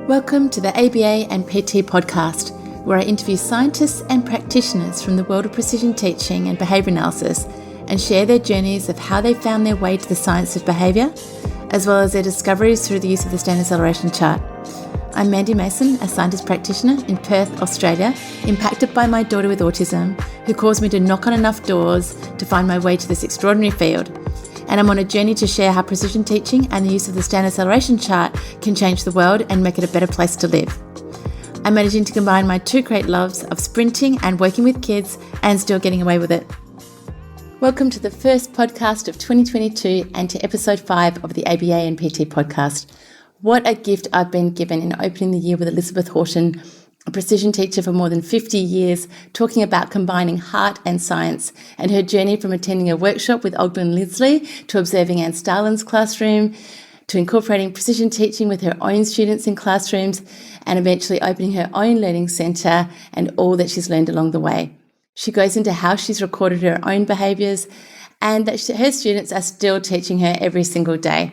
Welcome to the ABA and PT podcast, where I interview scientists and practitioners from the world of precision teaching and behaviour analysis and share their journeys of how they found their way to the science of behaviour, as well as their discoveries through the use of the Standard Celeration chart. I'm Mandy Mason, a scientist practitioner in Perth, Australia, impacted by my daughter with autism, who caused me to knock on enough doors to find my way to this extraordinary field. And I'm on a journey to share how precision teaching and the use of the Standard Celeration chart can change the world and make it a better place to live. I'm managing to combine my two great loves of sprinting and working with kids and still getting away with it. Welcome to the first podcast of 2022 and to episode 5 of the ABA and PT podcast. What a gift I've been given in opening the year with Elizabeth Horton, a precision teacher for more than 50 years, talking about combining heart and science and her journey from attending a workshop with Ogden Lidsley to observing Anne Starlin's classroom, to incorporating precision teaching with her own students in classrooms, and eventually opening her own learning centre and all that she's learned along the way. She goes into how she's recorded her own behaviours and that her students are still teaching her every single day.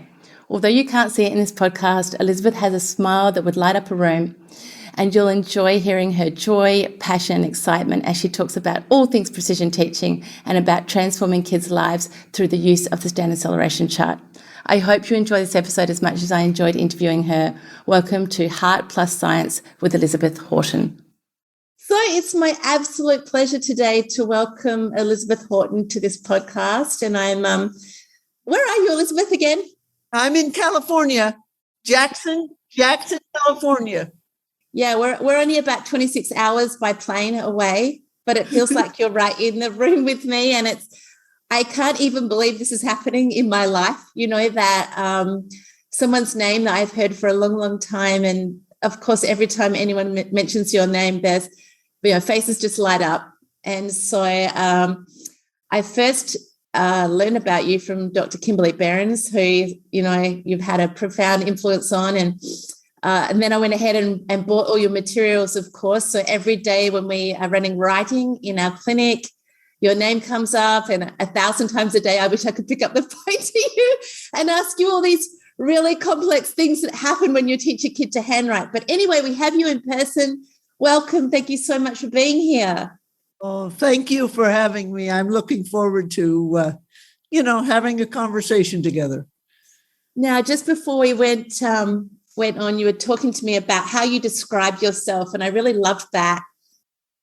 Although you can't see it in this podcast, Elizabeth has a smile that would light up a room, and you'll enjoy hearing her joy, passion, and excitement as she talks about all things precision teaching and about transforming kids' lives through the use of the Standard Celeration chart. I hope you enjoy this episode as much as I enjoyed interviewing her. Welcome to Heart Plus Science with Elizabeth Horton. So it's my absolute pleasure today to welcome Elizabeth Horton to this podcast. And where are you, Elizabeth, again? I'm in California, Jackson, California. Yeah, we're only about 26 hours by plane away, but it feels like you're right in the room with me. And I can't even believe this is happening in my life. You know, that someone's name that I've heard for a long, long time. And of course, every time anyone mentions your name, there's, faces just light up. And so I first learned about you from Dr. Kimberly Behrens, who, you've had a profound influence on. And then I went ahead and bought all your materials, of course. So every day when we are running writing in our clinic, your name comes up, and 1,000 times a day I wish I could pick up the phone to you and ask you all these really complex things that happen when you teach a kid to handwrite. But anyway, we have you in person. Welcome. Thank you so much for being here. Oh, thank you for having me. I'm looking forward to, having a conversation together. Now, just before we went on, you were talking to me about how you describe yourself, and I really loved that.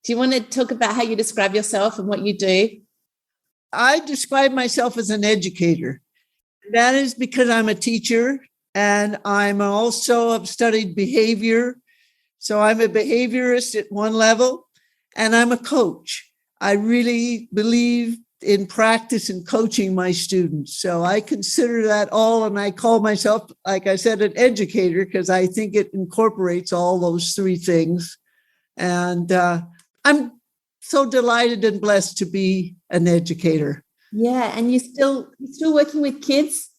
Do you want to talk about how you describe yourself and what you do? I describe myself as an educator. That is because I'm a teacher, and I'm also have studied behavior. So I'm a behaviorist at one level, and I'm a coach. I really believe in practice and coaching my students. So I consider that all, and I call myself, like I said, an educator, because I think it incorporates all those three things. And I'm so delighted and blessed to be an educator. Yeah, and you're still working with kids?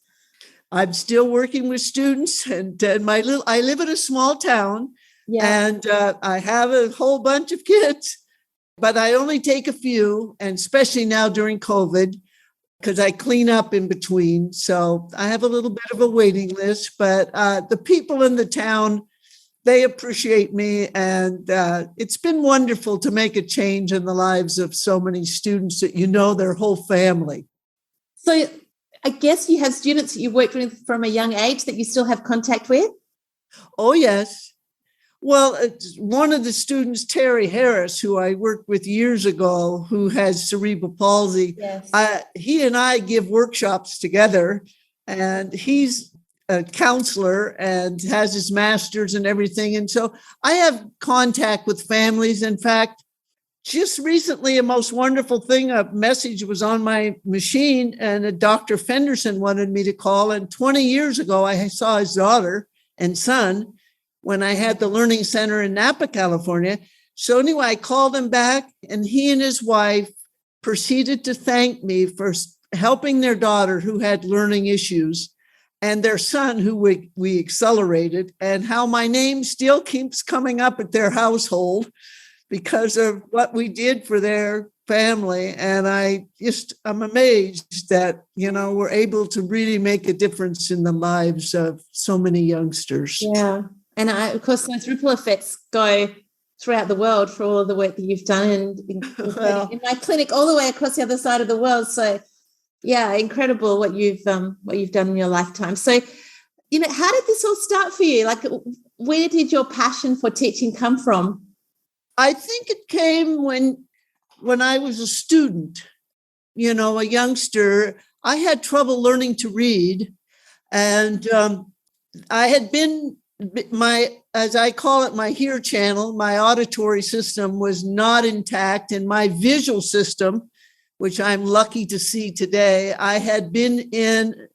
I'm still working with students, and I live in a small town, and I have a whole bunch of kids. But I only take a few, and especially now during COVID, because I clean up in between. So I have a little bit of a waiting list, but the people in the town, they appreciate me. And it's been wonderful to make a change in the lives of so many students that their whole family. So I guess you have students that you worked with from a young age that you still have contact with? Oh, yes. Well, one of the students, Terry Harris, who I worked with years ago, who has cerebral palsy, yes. He and I give workshops together, and he's a counselor and has his master's and everything. And so I have contact with families. In fact, just recently, a most wonderful thing, a message was on my machine, and Dr. Fenderson wanted me to call. And 20 years ago, I saw his daughter and son when I had the Learning Center in Napa, California. So anyway, I called him back, and he and his wife proceeded to thank me for helping their daughter who had learning issues, and their son who we accelerated, and how my name still keeps coming up at their household because of what we did for their family. And I'm amazed that, we're able to really make a difference in the lives of so many youngsters. Yeah. And of course, those ripple effects go throughout the world for all of the work that you've done, and in my clinic all the way across the other side of the world. So, yeah, incredible what you've done in your lifetime. So, how did this all start for you? Like, where did your passion for teaching come from? I think it came when I was a student, a youngster. I had trouble learning to read, and I had been as I call it, my hear channel, my auditory system was not intact, and my visual system, which I'm lucky to see today, I had been in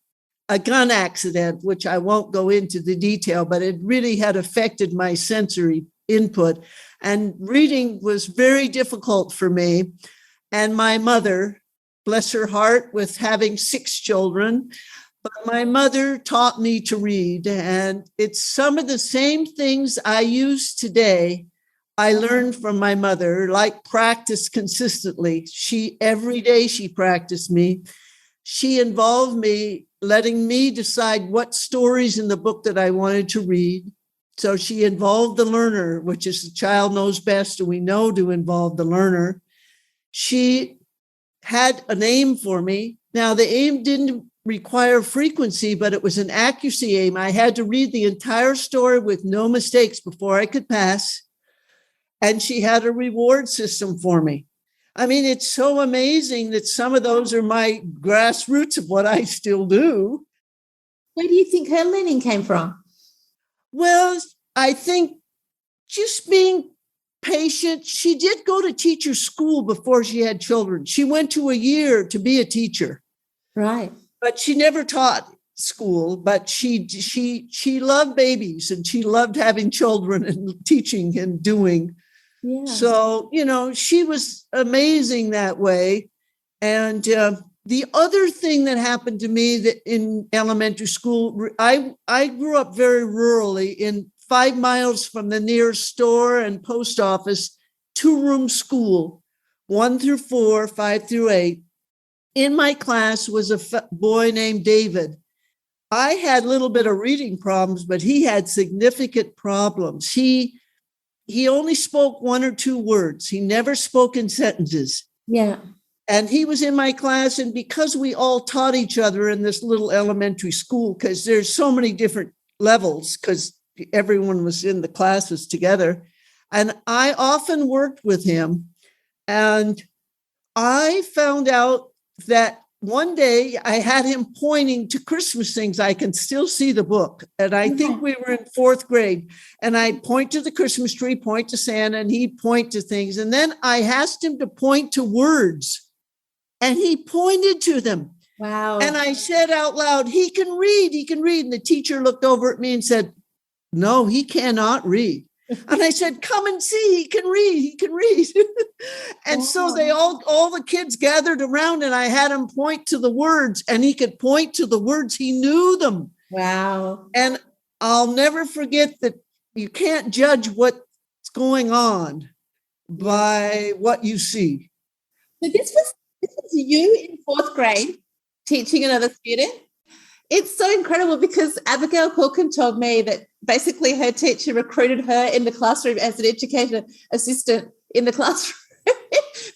a gun accident, which I won't go into the detail, but it really had affected my sensory input. And reading was very difficult for me. And my mother, bless her heart, with having 6 children, but my mother taught me to read. And it's some of the same things I use today I learned from my mother, like practice consistently. Every day she practiced me. She involved me, letting me decide what stories in the book that I wanted to read. So she involved the learner, which is the child knows best, and we know to involve the learner. She had an aim for me. Now, the aim didn't require frequency, but it was an accuracy aim. I had to read the entire story with no mistakes before I could pass. And she had a reward system for me. I mean, it's so amazing that some of those are my grassroots of what I still do. Where do you think her learning came from? Well, I think just being patient. She did go to teacher school before she had children. She went to a year to be a teacher. Right. But she never taught school, but she loved babies, and she loved having children and teaching and doing. Yeah. So, she was amazing that way. And the other thing that happened to me that in elementary school, I grew up very rurally, in 5 miles from the nearest store and post office, 2-room school, 1 through 4, 5 through 8. In my class was a boy named David. I had a little bit of reading problems, but he had significant problems. He only spoke 1 or 2 words. He never spoke in sentences. Yeah. And he was in my class. And because we all taught each other in this little elementary school, because there's so many different levels, because everyone was in the classes together. And I often worked with him. And I found out that one day I had him pointing to Christmas things. I can still see the book. And I think we were in 4th grade. And I'd point to the Christmas tree, point to Santa, and he'd point to things. And then I asked him to point to words. And he pointed to them. Wow. And I said out loud, he can read, he can read. And the teacher looked over at me and said, no, he cannot read. And I said, come and see, he can read, he can read. And so they all the kids gathered around, and I had him point to the words, and he could point to the words. He knew them. Wow. And I'll never forget that you can't judge what's going on by what you see. So this was you in 4th grade teaching another student. It's so incredible, because Abigail Hawken told me that basically her teacher recruited her in the classroom as an educator assistant in the classroom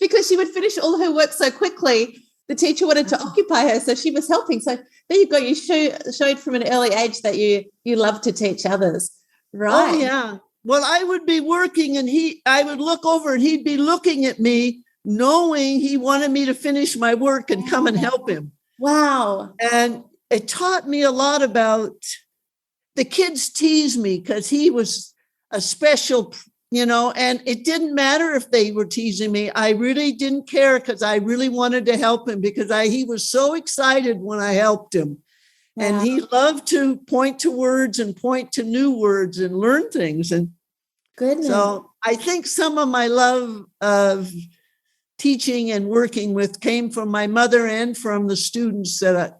because she would finish all her work so quickly. The teacher wanted to occupy her, so she was helping. So there you go. You showed from an early age that you love to teach others. Right. Oh, yeah. Well, I would be working, and I would look over, and he'd be looking at me, knowing he wanted me to finish my work and come and help him. Wow. And it taught me a lot about the kids teased me because he was a special, and it didn't matter if they were teasing me. I really didn't care, because I really wanted to help him, because he was so excited when I helped him. Wow. And he loved to point to words and point to new words and learn things. And goodness. So I think some of my love of teaching and working with came from my mother and from the students that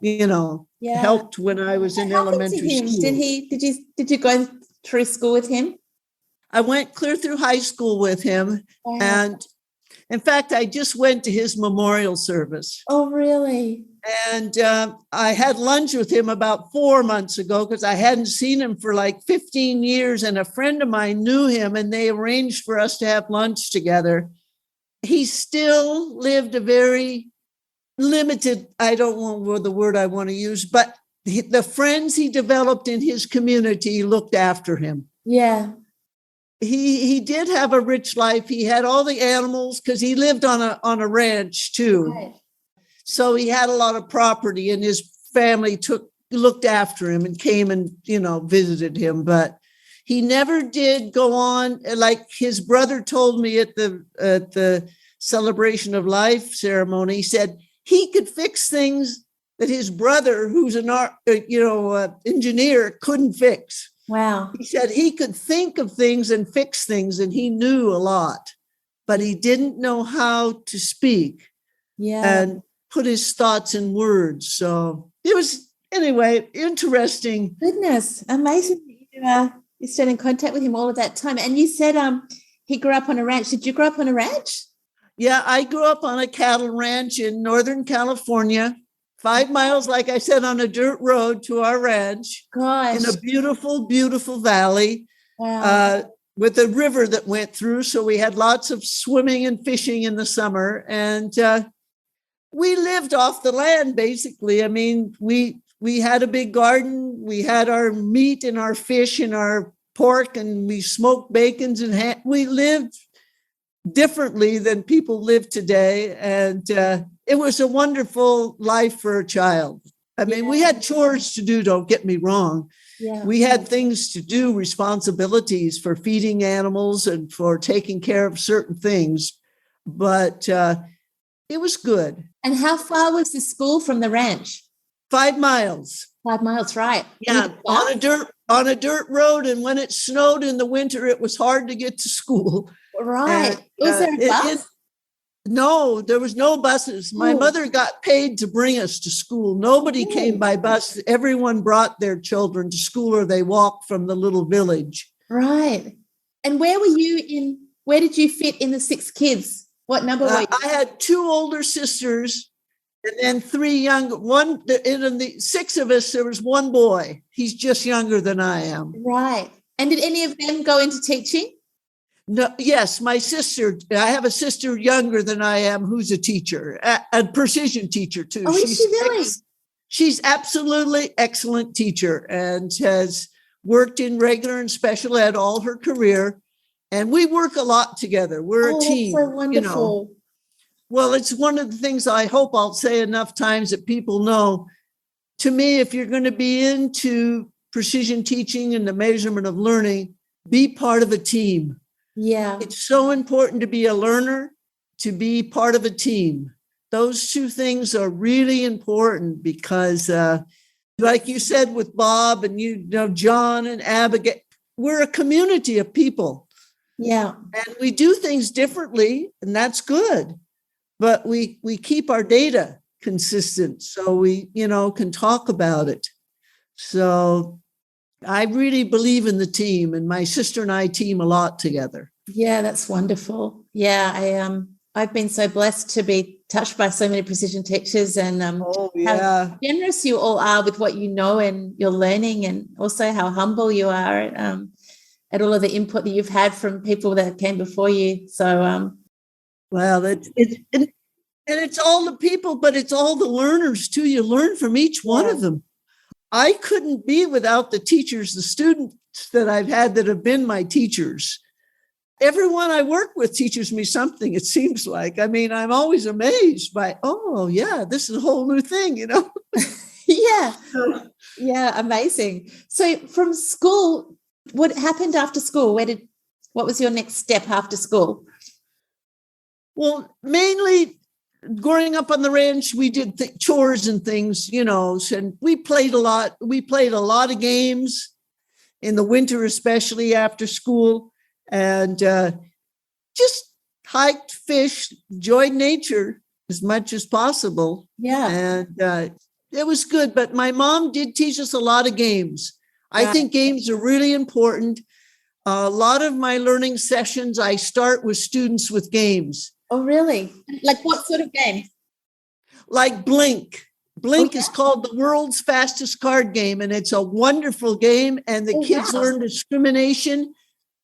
helped when I was in elementary school. Did you go through school with him? I went clear through high school with him. Wow. And in fact, I just went to his memorial service. Oh, really? And I had lunch with him about 4 months ago because I hadn't seen him for like 15 years. And a friend of mine knew him and they arranged for us to have lunch together. He still lived a very limited, I don't know the word I want to use, but the friends he developed in his community looked after him. Yeah. He did have a rich life. He had all the animals because he lived on a ranch too. Right. So he had a lot of property and his family looked after him and came and, visited him. But he never did go on. Like his brother told me at the celebration of life ceremony, he said he could fix things that his brother, who's an engineer, couldn't fix. Wow. He said he could think of things and fix things, and he knew a lot, but he didn't know how to speak and put his thoughts in words. So it was, anyway, interesting. Goodness, amazing that you stayed in contact with him all of that time. And you said he grew up on a ranch. Did you grow up on a ranch? Yeah, I grew up on a cattle ranch in Northern California. 5 miles, like I said, on a dirt road to our ranch. Gosh. In a beautiful, beautiful valley. Wow. With a river that went through. So we had lots of swimming and fishing in the summer. And we lived off the land, basically. I mean, we had a big garden. We had our meat and our fish and our pork, and we smoked bacons. And we lived differently than people live today. And it was a wonderful life for a child. I mean, we had chores to do, don't get me wrong. Yeah. We had things to do, responsibilities for feeding animals and for taking care of certain things. But it was good. And how far was the school from the ranch? 5 miles. 5 miles, right. Yeah, on a dirt road. And when it snowed in the winter, it was hard to get to school. Right. Was there a bus? No, there was no buses. My mother got paid to bring us to school. Nobody came by bus. Everyone brought their children to school or they walked from the little village. Right. And where did you fit in the 6 kids? What number were you? I had 2 older sisters and then 3 younger. In the 6 of us, there was 1 boy. He's just younger than I am. Right. And did any of them go into teaching? No, yes, my sister. I have a sister younger than I am who's a teacher, a precision teacher too. Oh, is she really? She's absolutely excellent teacher and has worked in regular and special ed all her career. And we work a lot together. We're a team. That's so wonderful. Well, it's one of the things I hope I'll say enough times that people know. To me, if you're going to be into precision teaching and the measurement of learning, be part of a team. Yeah. It's so important to be a learner, to be part of a team. Those 2 things are really important because, like you said, with Bob and John and Abigail, we're a community of people. Yeah. And we do things differently, and that's good. But we keep our data consistent so we, can talk about it. So I really believe in the team, and my sister and I team a lot together. Yeah, that's wonderful. Yeah, I've been so blessed to be touched by so many precision teachers, and how generous you all are with what you know and you're learning, and also how humble you are at all of the input that you've had from people that came before you. So, well, it's all the people, but it's all the learners too. You learn from each one of them. I couldn't be without the teachers, the students that I've had that have been my teachers. Everyone I work with teaches me something, it seems like. I mean, I'm always amazed by, this is a whole new thing, Yeah. Yeah, amazing. So from school, what happened after school? What was your next step after school? Well, mainly growing up on the ranch, we did chores and things, and we played a lot. We played a lot of games in the winter, especially after school, and just hiked, fished, enjoyed nature as much as possible. Yeah. And it was good. But my mom did teach us a lot of games. I think games are really important. A lot of my learning sessions, I start with students with games. Oh, really? Like what sort of games? Like Blink. Blink is called the world's fastest card game, and it's a wonderful game. And the kids learn discrimination.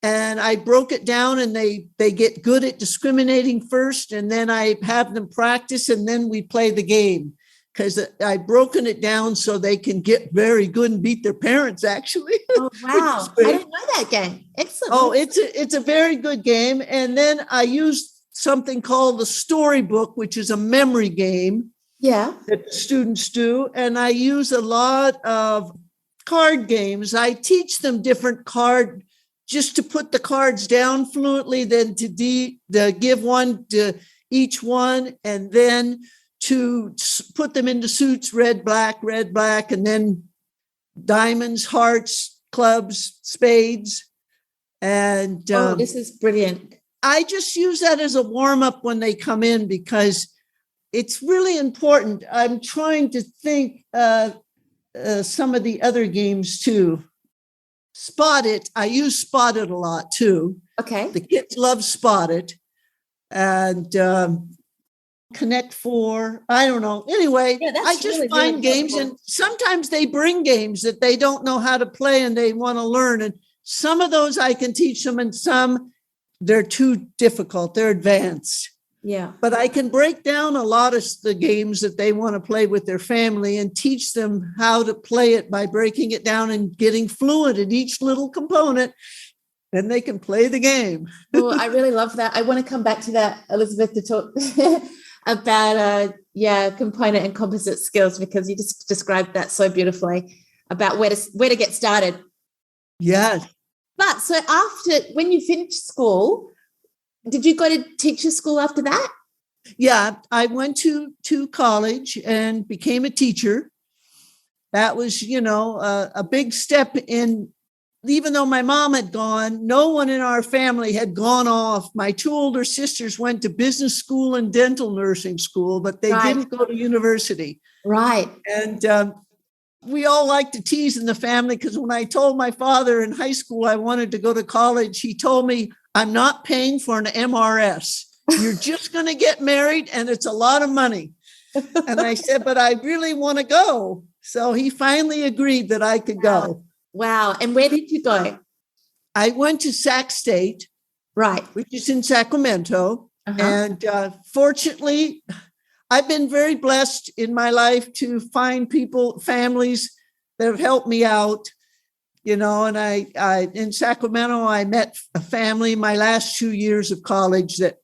And I broke it down, and they get good at discriminating first, and then I have them practice, and then we play the game. Because I've broken it down so they can get very good and beat their parents, actually. Oh, wow. I didn't know that game. Excellent. Oh, it's a very good game. And then I used something called the storybook, which is a memory game that the students do. And I use a lot of card games. I teach them different just to put the cards down fluently, then to give one to each one, and then to put them into suits, red, black, and then diamonds, hearts, clubs, spades. And this is brilliant. I just use that as a warm-up when they come in, because it's really important. I'm trying to think some of the other games too. Spot It. I use Spot It a lot too. Okay. The kids love Spot It. And Connect Four. I don't know. Anyway, I just really, find really games, and sometimes they bring games that they don't know how to play and they want to learn. And some of those I can teach them, and some they're too difficult. They're advanced. Yeah. But I can break down a lot of the games that they want to play with their family and teach them how to play it by breaking it down and getting fluent in each little component. And they can play the game. Well, I really love that. I want to come back to that, Elizabeth, to talk about component and composite skills, because you just described that so beautifully about where to get started. Yes. But so when you finished school, did you go to teacher school after that? Yeah, I went to college and became a teacher. That was, a big step in. Even though my mom had gone, no one in our family had gone off. My two older sisters went to business school and dental nursing school, but they didn't go to university. Right. And we all like to tease in the family, because when I told my father in high school I wanted to go to college, he told me, I'm not paying for an MRS. You're just going to get married, and it's a lot of money. And I said, but I really want to go. So he finally agreed that I could go. Wow. And where did you go? I went to Sac State, right, which is in Sacramento. And fortunately, I've been very blessed in my life to find families that have helped me out, and I in Sacramento, I met a family my last 2 years of college that,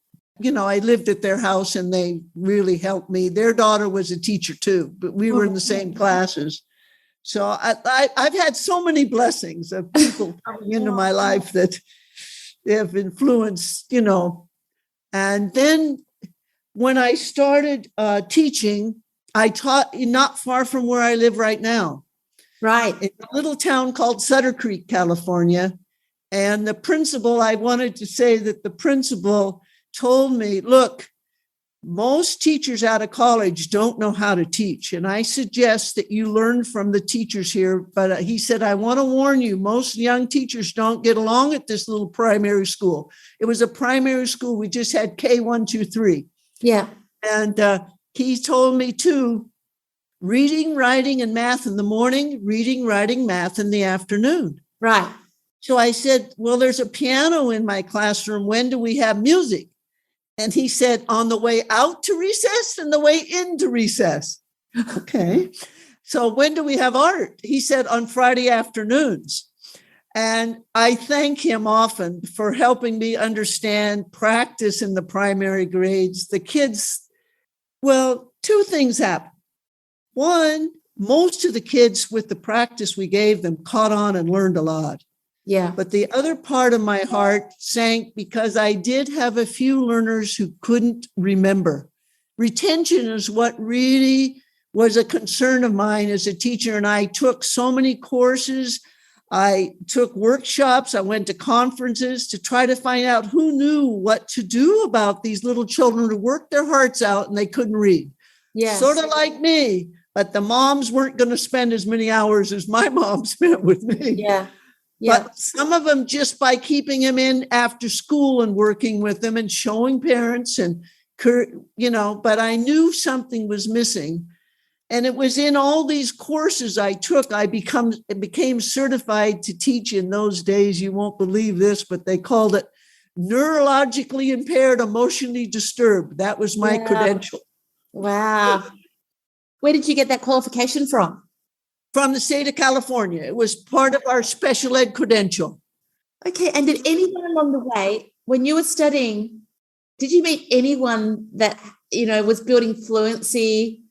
I lived at their house, and they really helped me. Their daughter was a teacher too, but we were in the same classes. So I've had so many blessings of people coming into my life that have influenced, And then when I started teaching, I taught not far from where I live right now. Right. In a little town called Sutter Creek, California. And I wanted to say that the principal told me, look, most teachers out of college don't know how to teach. And I suggest that you learn from the teachers here. But he said, I want to warn you, most young teachers don't get along at this little primary school. It was a primary school. We just had K1, 2, 3. Yeah. And he told me too, reading, writing, and math in the morning, reading, writing, math in the afternoon. Right. So I said, well, there's a piano in my classroom. When do we have music? And he said, on the way out to recess and the way into recess. Okay. So when do we have art? He said, on Friday afternoons. And I thank him often for helping me understand practice in the primary grades. The kids, well, two things happen. One, most of the kids with the practice we gave them caught on and learned a lot. Yeah. But the other part of my heart sank because I did have a few learners who couldn't remember. Retention is what really was a concern of mine as a teacher. And I took so many courses. I took workshops. I went to conferences to try to find out who knew what to do about these little children who worked their hearts out and they couldn't read. Yes. Sort of like me, but the moms weren't going to spend as many hours as my mom spent with me. Yeah. Yeah. But some of them just by keeping them in after school and working with them and showing parents and, but I knew something was missing. And it was in all these courses I took, I became certified to teach in those days. You won't believe this, but they called it neurologically impaired, emotionally disturbed. That was my credential. Wow. Where did you get that qualification from? From the state of California. It was part of our special ed credential. Okay. And did anyone along the way, when you were studying, did you meet anyone that, was building fluency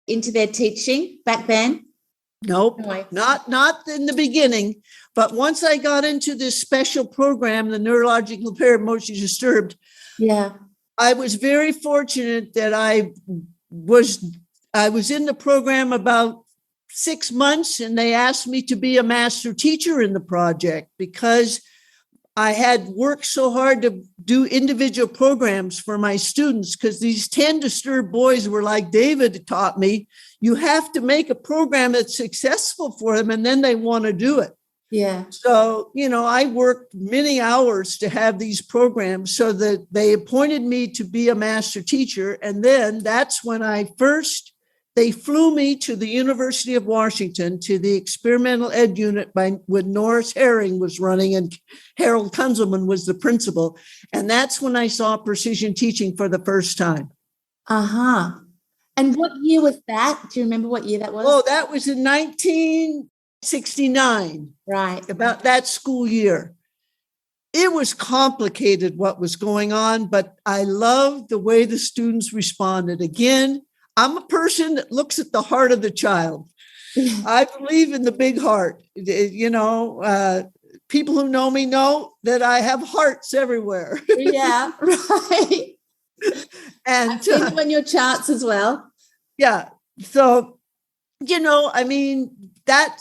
into their teaching back then? Nope, not in the beginning. But once I got into this special program, the neurologically impaired, emotionally disturbed, I was very fortunate that I was in the program about 6 months, and they asked me to be a master teacher in the project because I had worked so hard to do individual programs for my students, because these 10 disturbed boys were like David taught me, you have to make a program that's successful for them, and then they want to do it. Yeah. So, I worked many hours to have these programs so that they appointed me to be a master teacher. And then that's when they flew me to the University of Washington to the experimental ed unit when Norris Herring was running and Harold Kunzelman was the principal. And that's when I saw precision teaching for the first time. Uh-huh. And what year was that? Do you remember what year that was? Oh, that was in 1969. Right. About that school year. It was complicated what was going on, but I loved the way the students responded. Again, I'm a person that looks at the heart of the child. I believe in the big heart. People who know me know that I have hearts everywhere. Yeah, right. And I've seen them on your charts as well. Yeah. So, that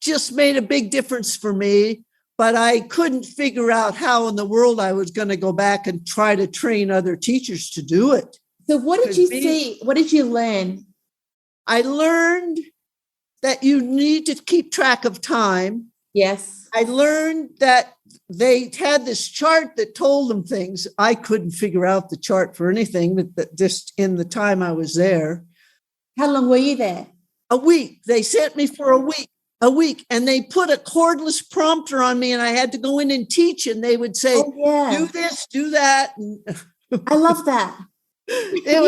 just made a big difference for me, but I couldn't figure out how in the world I was going to go back and try to train other teachers to do it. So what did you see? What did you learn? I learned that you need to keep track of time. Yes. I learned that they had this chart that told them things. I couldn't figure out the chart for anything, but just in the time I was there. How long were you there? A week. They sent me for a week, and they put a cordless prompter on me, and I had to go in and teach, and they would say, do this, do that. I love that. It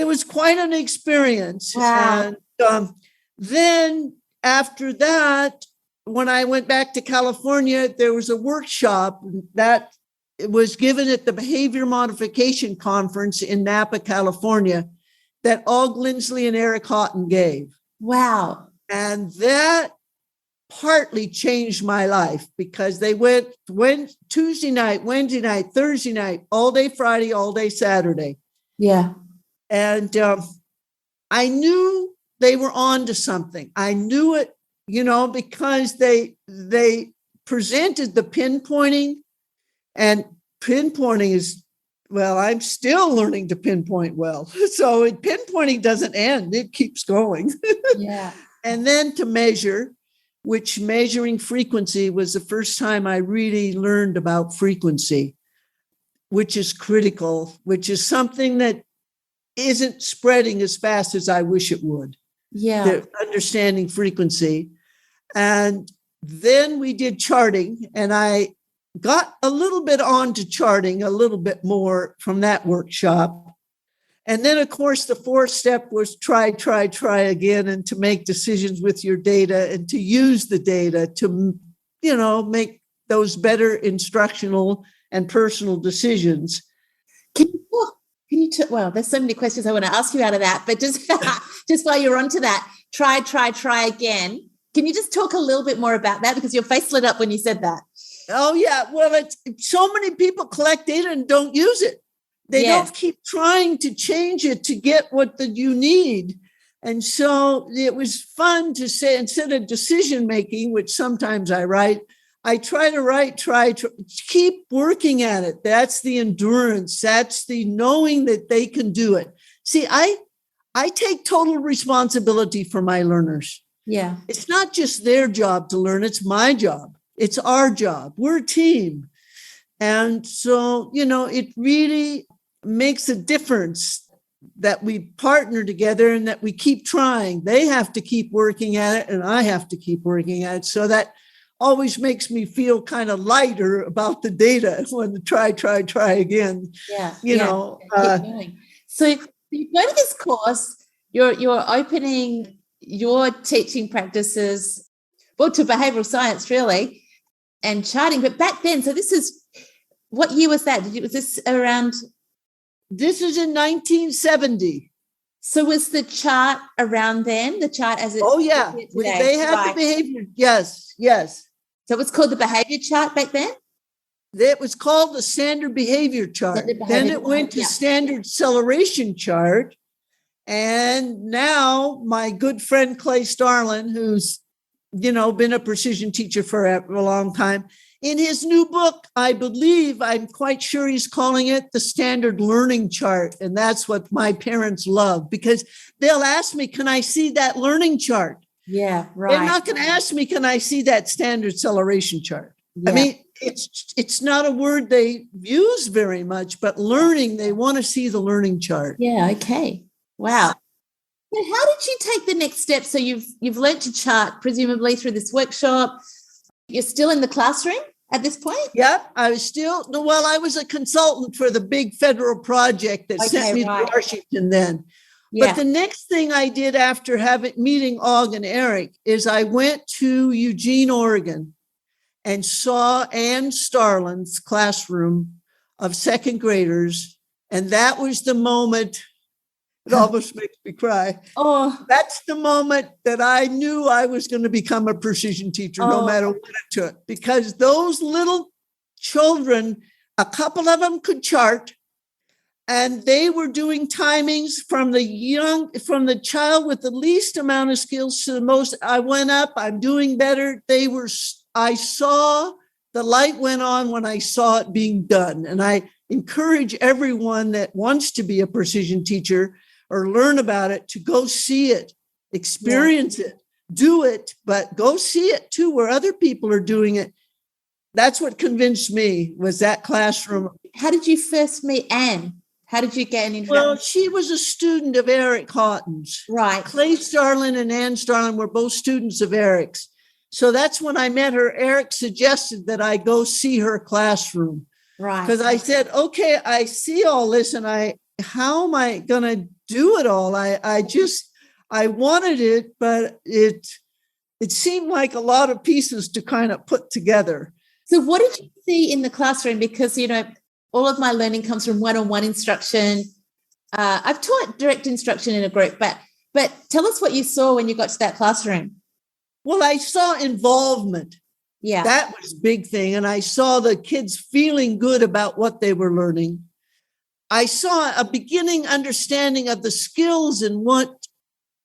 was quite an experience. Wow. And then after that, when I went back to California, there was a workshop that was given at the Behavior Modification Conference in Napa, California, that Og Lindsley and Eric Haughton gave. Wow. And that partly changed my life because they went Tuesday night, Wednesday night, Thursday night, all day Friday, all day Saturday. Yeah. And I knew they were on to something. I knew it, because they presented the pinpointing, and pinpointing is, well, I'm still learning to pinpoint well. So pinpointing doesn't end, it keeps going. Yeah. And then to measure, which measuring frequency was the first time I really learned about frequency, which is critical, which is something that isn't spreading as fast as I wish it would. Yeah. The understanding frequency. And then we did charting, and I got a little bit onto charting, a little bit more from that workshop. And then, of course, the fourth step was try again, and to make decisions with your data and to use the data to, make those better instructional and personal decisions. Well, there's so many questions I want to ask you out of that, but just while you're onto that, try again. Can you just talk a little bit more about that? Because your face lit up when you said that. Oh, yeah. Well, so many people collect data and don't use it. They don't keep trying to change it to get what you need. And so it was fun to say, instead of decision making, which sometimes I write, I try to write, keep working at it. That's the endurance. That's the knowing that they can do it. See, I take total responsibility for my learners. Yeah. It's not just their job to learn. It's my job. It's our job. We're a team. And so, it really makes a difference that we partner together and that we keep trying. They have to keep working at it and I have to keep working at it. So that always makes me feel kind of lighter about the data when the try again. Keep going. So you go to this course, you're opening your teaching practices, well, to behavioral science really, and charting. But back then, so this is, what year was that? Was this around? This is in 1970. So was the chart around then? The chart as it? Oh yeah, they had the behavior. Yes. So it was called the behavior chart back then? It was called the standard behavior chart. Then it went to standard acceleration chart. And now my good friend Clay Starlin, who's, been a precision teacher for a long time, in his new book, I'm quite sure he's calling it the standard learning chart. And that's what my parents love, because they'll ask me, can I see that learning chart? Yeah, right. They're not going to ask me, can I see that standard acceleration chart? Yeah. I mean, it's not a word they use very much, but learning, they want to see the learning chart. Yeah, okay. Wow. So how did you take the next step? So you've learned to chart, presumably through this workshop. You're still in the classroom at this point? Yep, I was a consultant for the big federal project that sent me to Washington then. Yeah. But the next thing I did after meeting Og and Eric is I went to Eugene, Oregon, and saw Ann Starlin's classroom of second graders. And that was the moment, it almost makes me cry. Oh, that's the moment that I knew I was going to become a precision teacher, no matter what it took. Because those little children, a couple of them could chart. And they were doing timings from the child with the least amount of skills to the most. I went up, I'm doing better. I saw the light went on when I saw it being done. And I encourage everyone that wants to be a precision teacher or learn about it to go see it, experience it, do it, but go see it too, where other people are doing it. That's what convinced me, was that classroom. How did you first meet Anne? How did you get an introduction? Well, she was a student of Eric Haughton's. Right. Clay Starlin and Ann Starlin were both students of Eric's. So that's when I met her. Eric suggested that I go see her classroom. Right. Because I said, okay, I see all this and how am I going to do it all? I wanted it, but it seemed like a lot of pieces to kind of put together. So what did you see in the classroom? Because, all of my learning comes from one-on-one instruction. I've taught direct instruction in a group, but tell us what you saw when you got to that classroom. Well, I saw involvement. Yeah. That was a big thing. And I saw the kids feeling good about what they were learning. I saw a beginning understanding of the skills and what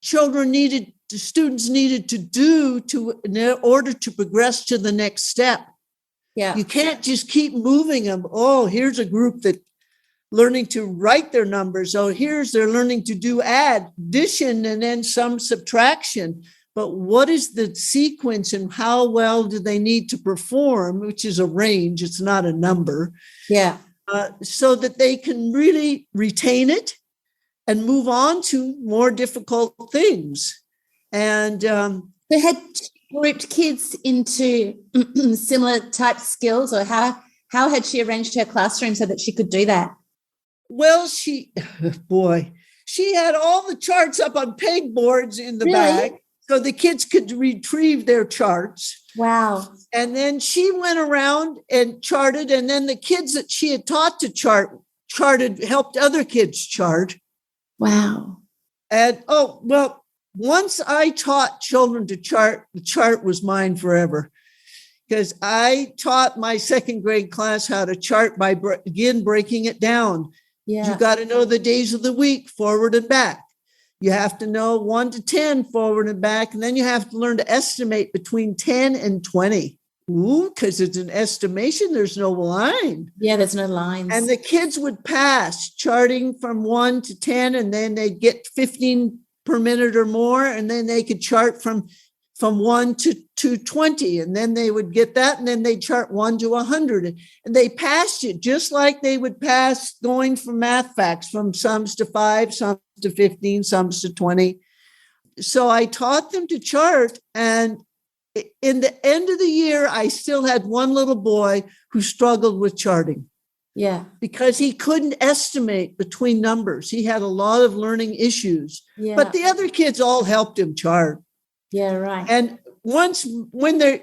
students needed to do in order to progress to the next step. Yeah. You can't just keep moving them. Oh, here's a group that learning to write their numbers. Oh, they're learning to do addition and then some subtraction. But what is the sequence and how well do they need to perform, which is a range, it's not a number. Yeah. So that they can really retain it and move on to more difficult things. And they had grouped kids into similar type skills, or how had she arranged her classroom so that she could do that? Well, she had all the charts up on pegboards in the back so the kids could retrieve their charts. Wow. And then she went around and charted, and then the kids that she had taught to charted, helped other kids chart. Wow. And once I taught children to chart, the chart was mine forever, because I taught my second grade class how to chart by breaking it down. Yeah. You got to know the days of the week, forward and back. You have to know 1 to 10 forward and back. And then you have to learn to estimate between 10 and 20. Ooh, because it's an estimation. There's no line. Yeah, there's no lines. And the kids would pass charting from 1 to 10, and then they'd get 15 per minute or more, and then they could chart from from 1 to 20. And then they would get that, and then they'd chart 1 to 100. And they passed it just like they would pass going from math facts, from sums to 5, sums to 15, sums to 20. So I taught them to chart. And in the end of the year, I still had one little boy who struggled with charting. Yeah. Because he couldn't estimate between numbers. He had a lot of learning issues. Yeah. But the other kids all helped him chart. Yeah, right. And once when the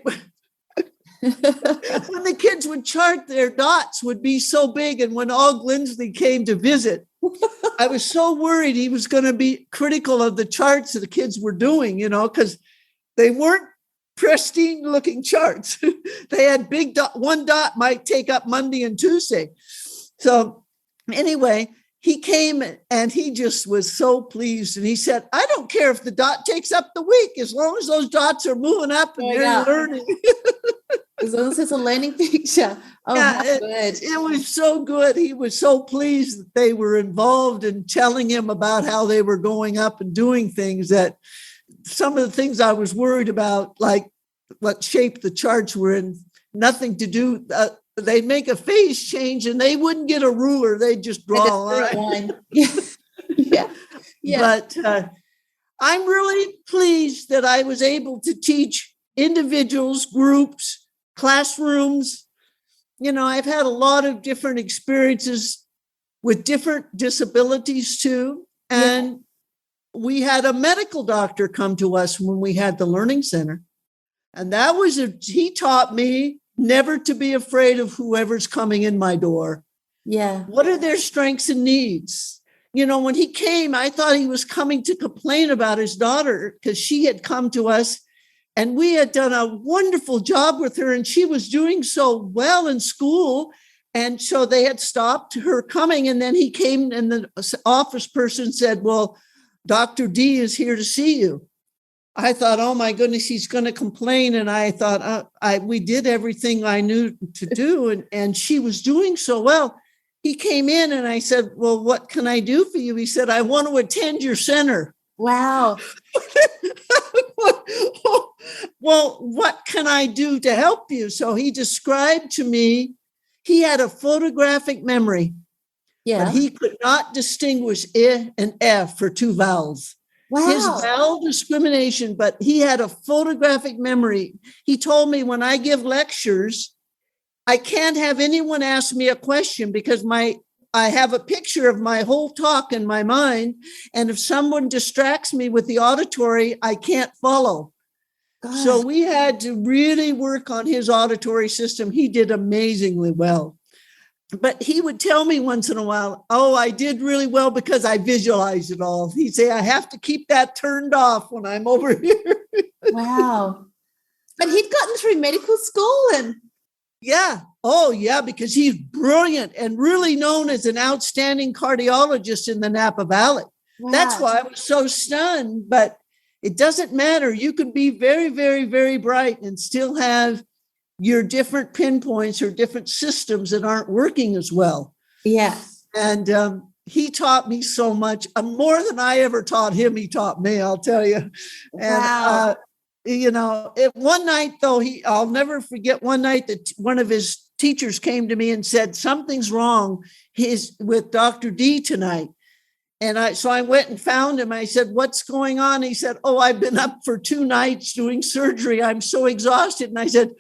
kids would chart, their dots would be so big. And when Aug Lindsley came to visit, I was so worried he was going to be critical of the charts that the kids were doing, because they weren't pristine looking charts. They had big dot. One dot might take up Monday and Tuesday. So anyway, he came and he just was so pleased. And he said, I don't care if the dot takes up the week, as long as those dots are moving up and they're learning. As long as it's a learning picture. Oh, yeah, good. It was so good. He was so pleased that they were involved in telling him about how they were going up and doing things, that some of the things I was worried about, like what shape the charts were in, nothing to do. They'd make a phase change and they wouldn't get a ruler. They'd just draw a line. Yeah. But I'm really pleased that I was able to teach individuals, groups, classrooms. I've had a lot of different experiences with different disabilities too. And we had a medical doctor come to us when we had the Learning Center. And he taught me never to be afraid of whoever's coming in my door. Yeah. What are their strengths and needs? When he came, I thought he was coming to complain about his daughter, because she had come to us and we had done a wonderful job with her and she was doing so well in school. And so they had stopped her coming. And then he came and the office person said, well, Dr. D is here to see you. I thought, oh my goodness, he's going to complain. And I thought, we did everything I knew to do. And she was doing so well. He came in and I said, well, what can I do for you? He said, I want to attend your center. Wow. Well, what can I do to help you? So he described to me, he had a photographic memory. Yeah. But he could not distinguish I and F for two vowels. Wow. His vowel discrimination, but he had a photographic memory. He told me, when I give lectures, I can't have anyone ask me a question because I have a picture of my whole talk in my mind. And if someone distracts me with the auditory, I can't follow. God. So we had to really work on his auditory system. He did amazingly well. But he would tell me once in a while, oh, I did really well because I visualized it all. He'd say, I have to keep that turned off when I'm over here. Wow. But he'd gotten through medical school and... Yeah. Oh, yeah, because he's brilliant and really known as an outstanding cardiologist in the Napa Valley. Wow. That's why I was so stunned. But it doesn't matter. You can be very, very, very bright and still have your different pinpoints or different systems that aren't working as well. Yeah. And he taught me so much, more than I ever taught him. He taught me, I'll tell you. Wow. And, one night though, I'll never forget one night that one of his teachers came to me and said, something's wrong with Dr. D tonight. And so I went and found him. I said, what's going on? He said, oh, I've been up for 2 nights doing surgery. I'm so exhausted. And I said,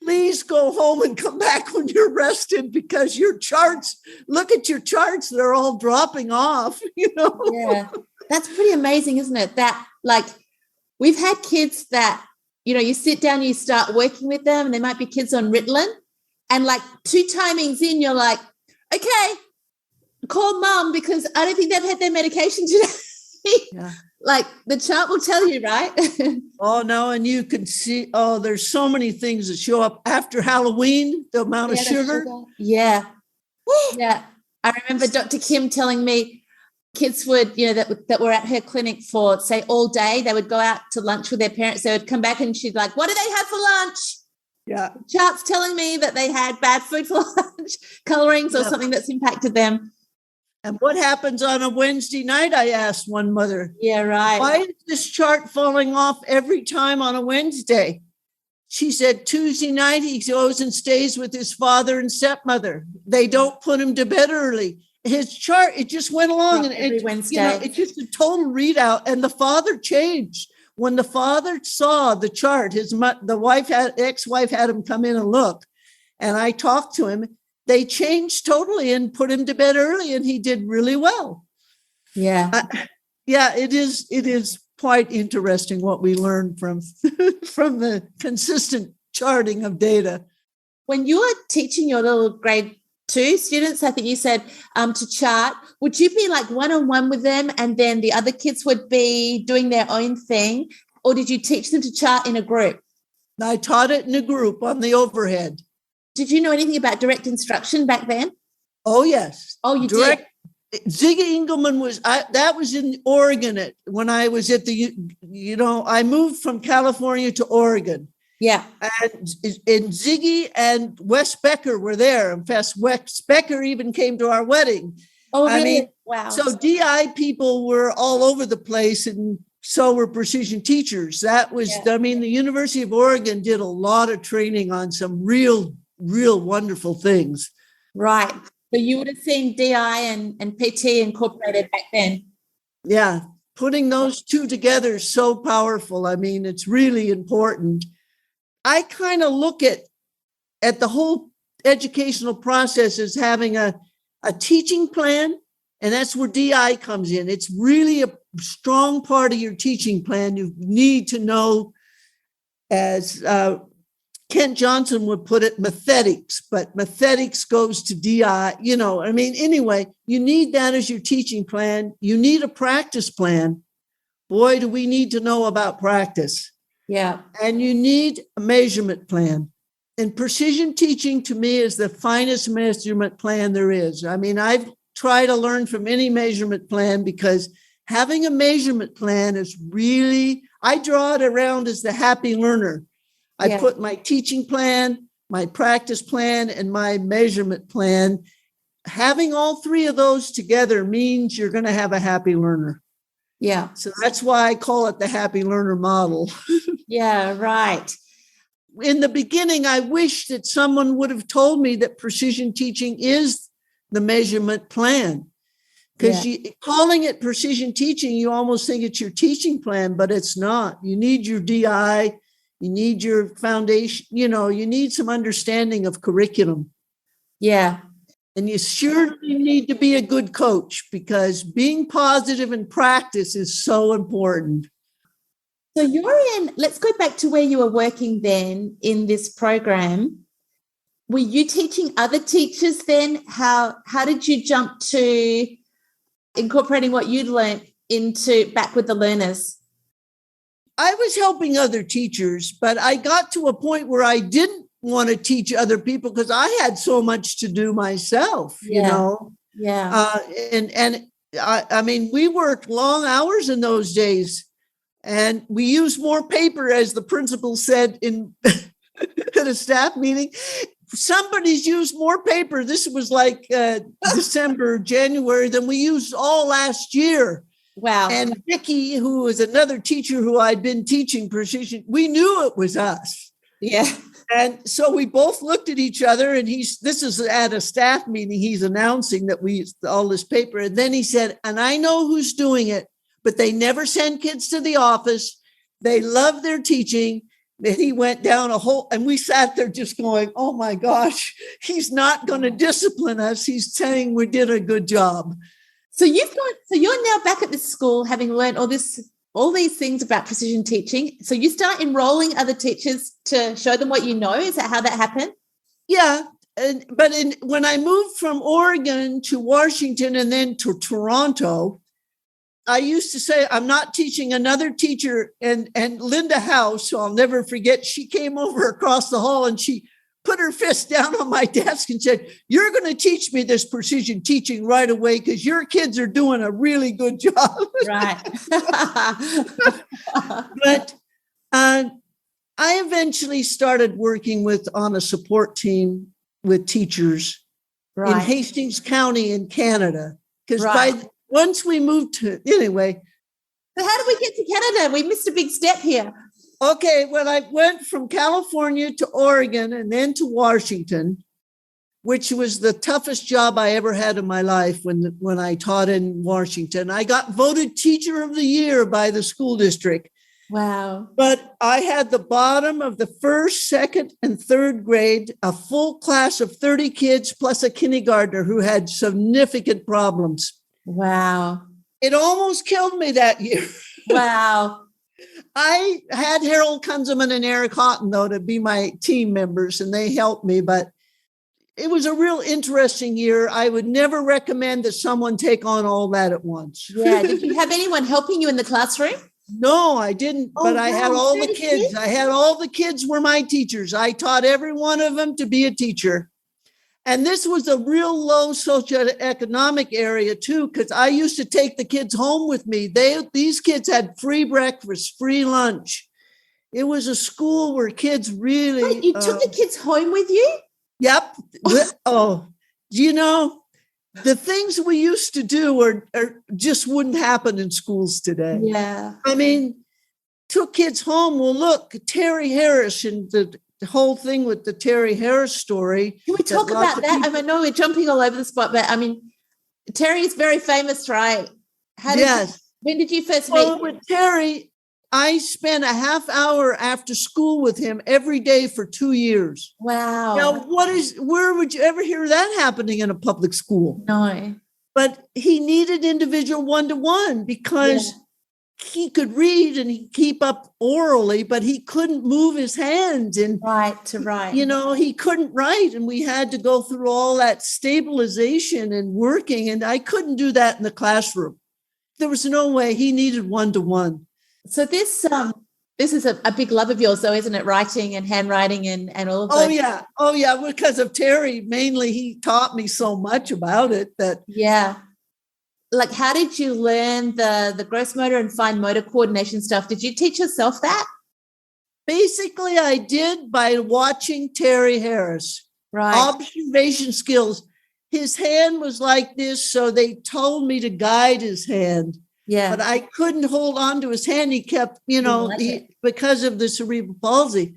please go home and come back when you're rested, because your charts, look at your charts. They're all dropping off, Yeah. That's pretty amazing, isn't it? That, like, we've had kids that, you sit down, you start working with them, and there might be kids on Ritalin, and like 2 timings in, you're like, okay, call mom because I don't think they've had their medication today. Yeah. Like the chart will tell you, right? Oh, no. And you can see, there's so many things that show up after Halloween, the amount of sugar. Yeah. Yeah. I remember Dr. Kim telling me kids would, that were at her clinic for, say, all day, they would go out to lunch with their parents. They would come back and she'd like, what did they have for lunch? Yeah. The chart's telling me that they had bad food for lunch, colorings or something that's impacted them. And what happens on a Wednesday night? I asked one mother. Yeah, right. Why is this chart falling off every time on a Wednesday? She said, Tuesday night, he goes and stays with his father and stepmother. They don't put him to bed early. His chart, it just went along. And every Wednesday. You know, it's just a total readout. And the father changed. When the father saw the chart, ex-wife had him come in and look. And I talked to him. They changed totally and put him to bed early, and he did really well. Yeah. It is quite interesting what we learned from the consistent charting of data. When you were teaching your little grade 2 students, I think you said to chart, would you be like one-on-one with them and then the other kids would be doing their own thing? Or did you teach them to chart in a group? I taught it in a group on the overhead. Did you know anything about direct instruction back then? Oh, yes. Oh, you did. Ziggy Engelman that was in Oregon when I was at I moved from California to Oregon. Yeah. And Ziggy and Wes Becker were there. In fact, Wes Becker even came to our wedding. Oh, really? I mean, wow. So DI people were all over the place, and so were precision teachers. That was, the University of Oregon did a lot of training on some real wonderful things. Right. So you would have seen DI and PT incorporated back then. Yeah. Putting those two together is so powerful. I mean, it's really important. I kind of look at the whole educational process as having a teaching plan, and that's where DI comes in. It's really a strong part of your teaching plan. You need to know, as Kent Johnson would put it, methetics, but methetics goes to DI, anyway, you need that as your teaching plan. You need a practice plan. Boy, do we need to know about practice. Yeah. And you need a measurement plan. And precision teaching to me is the finest measurement plan there is. I mean, I've tried to learn from any measurement plan because having a measurement plan is really, I draw it around as the happy learner. I put my teaching plan, my practice plan, and my measurement plan. Having all three of those together means you're going to have a happy learner. Yeah. So that's why I call it the happy learner model. Yeah, right. In the beginning, I wish that someone would have told me that precision teaching is the measurement plan. Because calling it precision teaching, you almost think it's your teaching plan, but it's not. You need your DI. You need your foundation, you need some understanding of curriculum. Yeah. And you surely need to be a good coach because being positive in practice is so important. So let's go back to where you were working then in this program. Were you teaching other teachers then? How did you jump to incorporating what you'd learned back with the learners? I was helping other teachers, but I got to a point where I didn't want to teach other people because I had so much to do myself, Yeah. And I mean, we worked long hours in those days, and we used more paper, as the principal said in at a staff meeting. Somebody's used more paper. This was like December, January than we used all last year. Wow. And Vicki, who was another teacher who I'd been teaching precision, we knew it was us. Yeah. And so we both looked at each other, and this is at a staff meeting. He's announcing that we used all this paper. And then he said, and I know who's doing it, but they never send kids to the office. They love their teaching. And he went down and we sat there just going, oh my gosh, he's not going to discipline us. He's saying we did a good job. So you're now back at this school, having learned all these things about precision teaching. So you start enrolling other teachers to show them what you know. Is that how that happened? Yeah. But when I moved from Oregon to Washington and then to Toronto, I used to say, I'm not teaching another teacher. And Linda House, who I'll never forget, she came over across the hall and she put her fist down on my desk and said, you're going to teach me this precision teaching right away because your kids are doing a really good job. Right. But I eventually started working on a support team with teachers in Hastings County in Canada, Because once we moved to, anyway. So how did we get to Canada? We missed a big step here. Okay, well, I went from California to Oregon and then to Washington, which was the toughest job I ever had in my life when I taught in Washington. I got voted Teacher of the Year by the school district. Wow. But I had the bottom of the first, second, and third grade, a full class of 30 kids plus a kindergartner who had significant problems. Wow. It almost killed me that year. Wow. I had Harold Kunzelman and Eric Haughton, though, to be my team members, and they helped me. But it was a real interesting year. I would never recommend that someone take on all that at once. Yeah. Did you have anyone helping you in the classroom? No, I didn't, but I had all the kids. kids. I had all the kids were my teachers. I taught every one of them to be a teacher. And this was a real low socioeconomic area too, because I used to take the kids home with me. These kids had free breakfast, free lunch. It was a school where kids really... Wait, you took the kids home with you? Yep. Oh, you know, the things we used to do are just wouldn't happen in schools today. Yeah. I mean, took kids home. Well, look, Terry Harris and the whole thing with the Terry Harris story. Can we talk about that? I know we're jumping all over the spot, but I mean, Terry is very famous, right? When did you first meet him? With Terry, I spent a half hour after school with him every day for 2 years. Wow. Now, where would you ever hear that happening in a public school? No. But he needed individual one-to-one because he could read and he'd keep up orally, but he couldn't move his hands. And right to write. You know, he couldn't write. And we had to go through all that stabilization and working. And I couldn't do that in the classroom. There was no way. He needed one-to-one. So this is a big love of yours, though, isn't it? Writing and handwriting and all of that. Oh, yeah. Because of Terry, mainly, he taught me so much about it that. Yeah. Like, how did you learn the gross motor and fine motor coordination stuff? Did you teach yourself that? Basically, I did by watching Terry Harris. Right. Observation skills. His hand was like this, so they told me to guide his hand. Yeah. But I couldn't hold on to his hand. He kept, because of the cerebral palsy.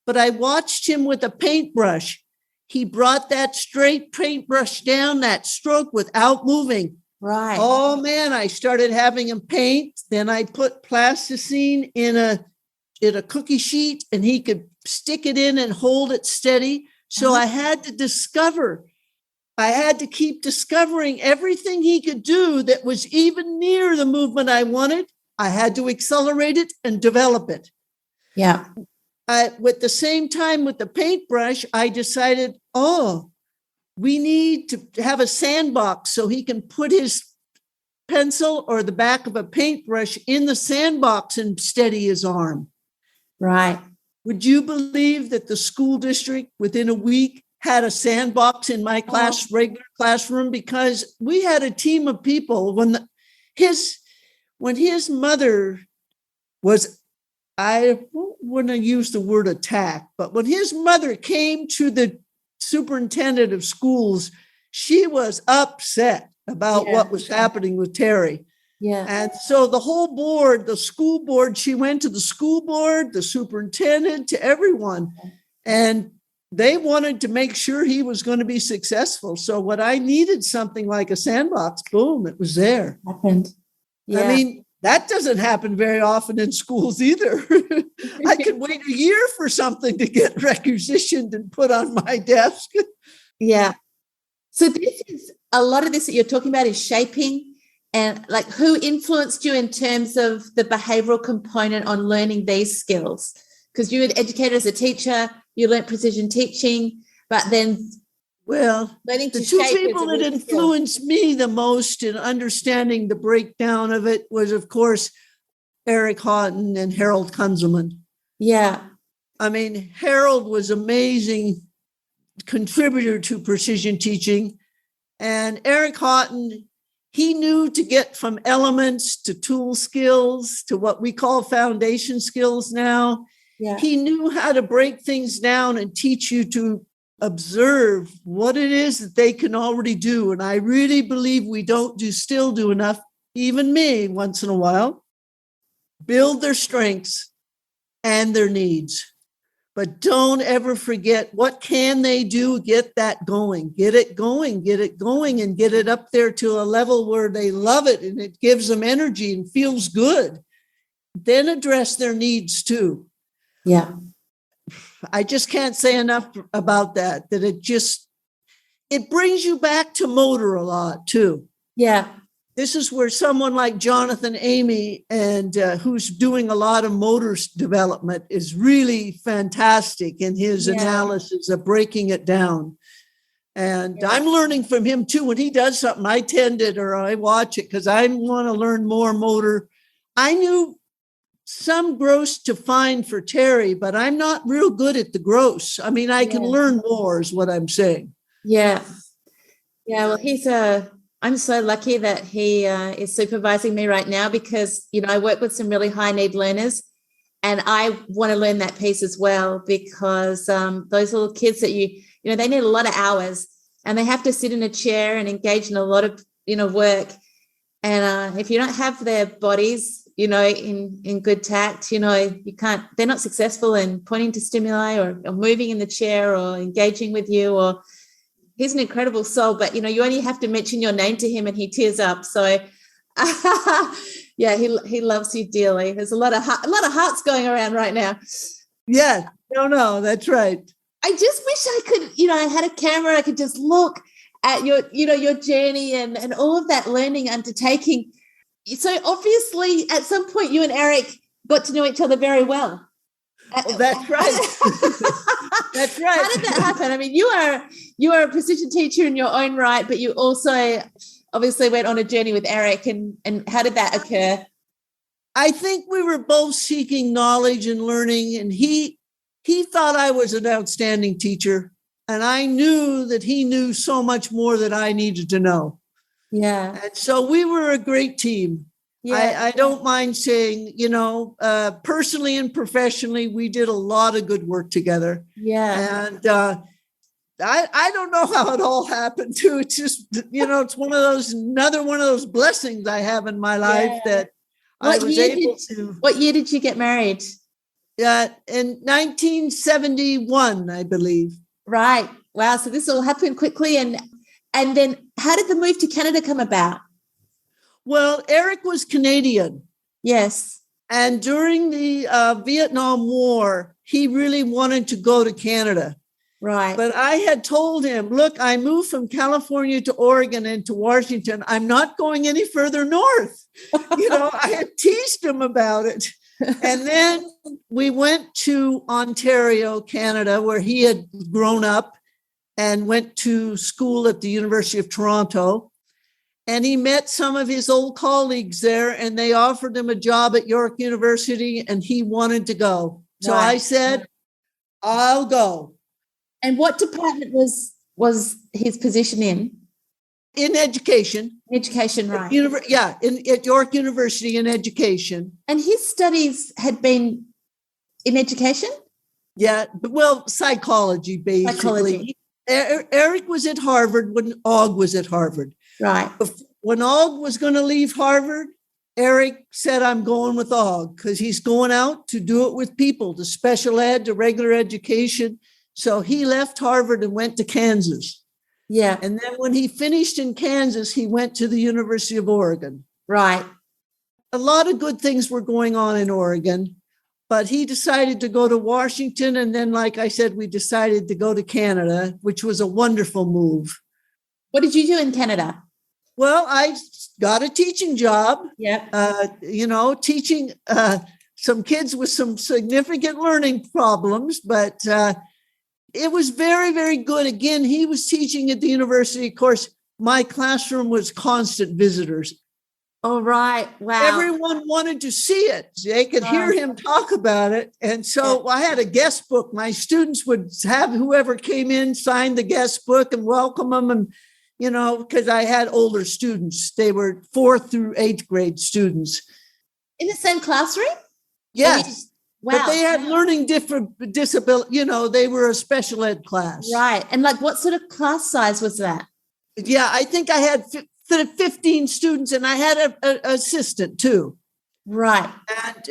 But I watched him with a paintbrush. He brought that straight paintbrush down that stroke without moving. Right. Oh, man, I started having him paint. Then I put plasticine in a cookie sheet, and he could stick it in and hold it steady. So I had to keep discovering everything he could do that was even near the movement I wanted. I had to accelerate it and develop it. Yeah. With the same time with the paintbrush, I decided, we need to have a sandbox so he can put his pencil or the back of a paintbrush in the sandbox and steady his arm. Right. Would you believe that the school district within a week had a sandbox in my regular classroom? Because we had a team of people when his mother was, I wouldn't use the word attack, but when his mother came to the superintendent of schools, she was upset about what was happening with Terry. Yeah. And so the whole board, the school board, she went to the school board, the superintendent, to everyone. And they wanted to make sure he was going to be successful. So when I needed something like a sandbox, boom, it was there. Happened. Yeah. I mean, that doesn't happen very often in schools either. I could wait a year for something to get requisitioned and put on my desk. Yeah. So this is a lot of this that you're talking about is shaping, and like who influenced you in terms of the behavioral component on learning these skills? Because you were an educator as a teacher, you learned precision teaching, but then learning to the two shape people that influenced me the most in understanding the breakdown of it was, of course, Eric Haughton and Harold Kunzelman. Yeah. I mean, Harold was amazing contributor to precision teaching. And Eric Haughton, he knew to get from elements to tool skills to what we call foundation skills now. Yeah. He knew how to break things down and teach you to observe what it is that they can already do. And I really believe we still do enough, even me once in a while, build their strengths and their needs. But don't ever forget, what can they do? Get that going, get it going, and get it up there to a level where they love it and it gives them energy and feels good. Then address their needs too. Yeah. I just can't say enough about that it brings you back to motor a lot too. Yeah. This is where someone like Jonathan Amy, and who's doing a lot of motor development, is really fantastic in his analysis of breaking it down. And I'm learning from him too. When he does something, I tend it or I watch it because I want to learn more motor. I knew some gross to find for Terry, but I'm not real good at the gross. I mean, I can learn more is what I'm saying. Yeah. Yeah. Well, I'm so lucky that he is supervising me right now because, I work with some really high need learners and I want to learn that piece as well because those little kids that they need a lot of hours and they have to sit in a chair and engage in a lot of, work. And if you don't have their bodies, in good tact, you can't, they're not successful in pointing to stimuli or moving in the chair or engaging with you. Or he's an incredible soul, but you only have to mention your name to him and he tears up. So yeah, he loves you dearly. There's a lot of hearts going around right now. Yeah, no, that's right. I just wish I could, I had a camera, I could just look at your journey and all of that learning undertaking. So obviously at some point you and Eric got to know each other very well. Oh, that's right. That's right. How did that happen? I mean, you are a precision teacher in your own right, but you also obviously went on a journey with Eric. And how did that occur? I think we were both seeking knowledge and learning, and he thought I was an outstanding teacher, and I knew that he knew so much more that I needed to know. Yeah. And so we were a great team. Yeah. I don't mind saying, personally and professionally, we did a lot of good work together. Yeah. And I don't know how it all happened too. It's just, it's another one of those blessings I have in my life that I was able to. What year did you get married? In 1971, I believe. Right. Wow. So this all happened quickly. And then how did the move to Canada come about? Well, Eric was Canadian. Yes. And during the Vietnam War, he really wanted to go to Canada. Right. But I had told him, look, I moved from California to Oregon and to Washington. I'm not going any further north. I had teased him about it. And then we went to Ontario, Canada, where he had grown up and went to school at the University of Toronto. And he met some of his old colleagues there, and they offered him a job at York University, and he wanted to go. So I said, I'll go. And what department was his position in? In education. Education, right. At York University in education. And his studies had been in education? Yeah, well, psychology, basically. Psychology. Eric was at Harvard when Og was at Harvard. Right. When Og was going to leave Harvard, Eric said, I'm going with Og because he's going out to do it with people, to special ed, to regular education. So he left Harvard and went to Kansas. Yeah. And then when he finished in Kansas, he went to the University of Oregon. Right. A lot of good things were going on in Oregon, but he decided to go to Washington. And then, like I said, we decided to go to Canada, which was a wonderful move. What did you do in Canada? Well, I got a teaching job, teaching some kids with some significant learning problems, but it was very, very good. Again, he was teaching at the university. Of course, my classroom was constant visitors. Oh, right. Wow. Everyone wanted to see it. They could hear him talk about it. And so I had a guest book. My students would have whoever came in sign the guest book and welcome them. And, because I had older students. They were 4th through 8th grade students. In the same classroom? Yes. Wow. But they had learning different disability, they were a special ed class. Right. And like what sort of class size was that? Yeah, I think I had 15 students and I had an assistant too. Right.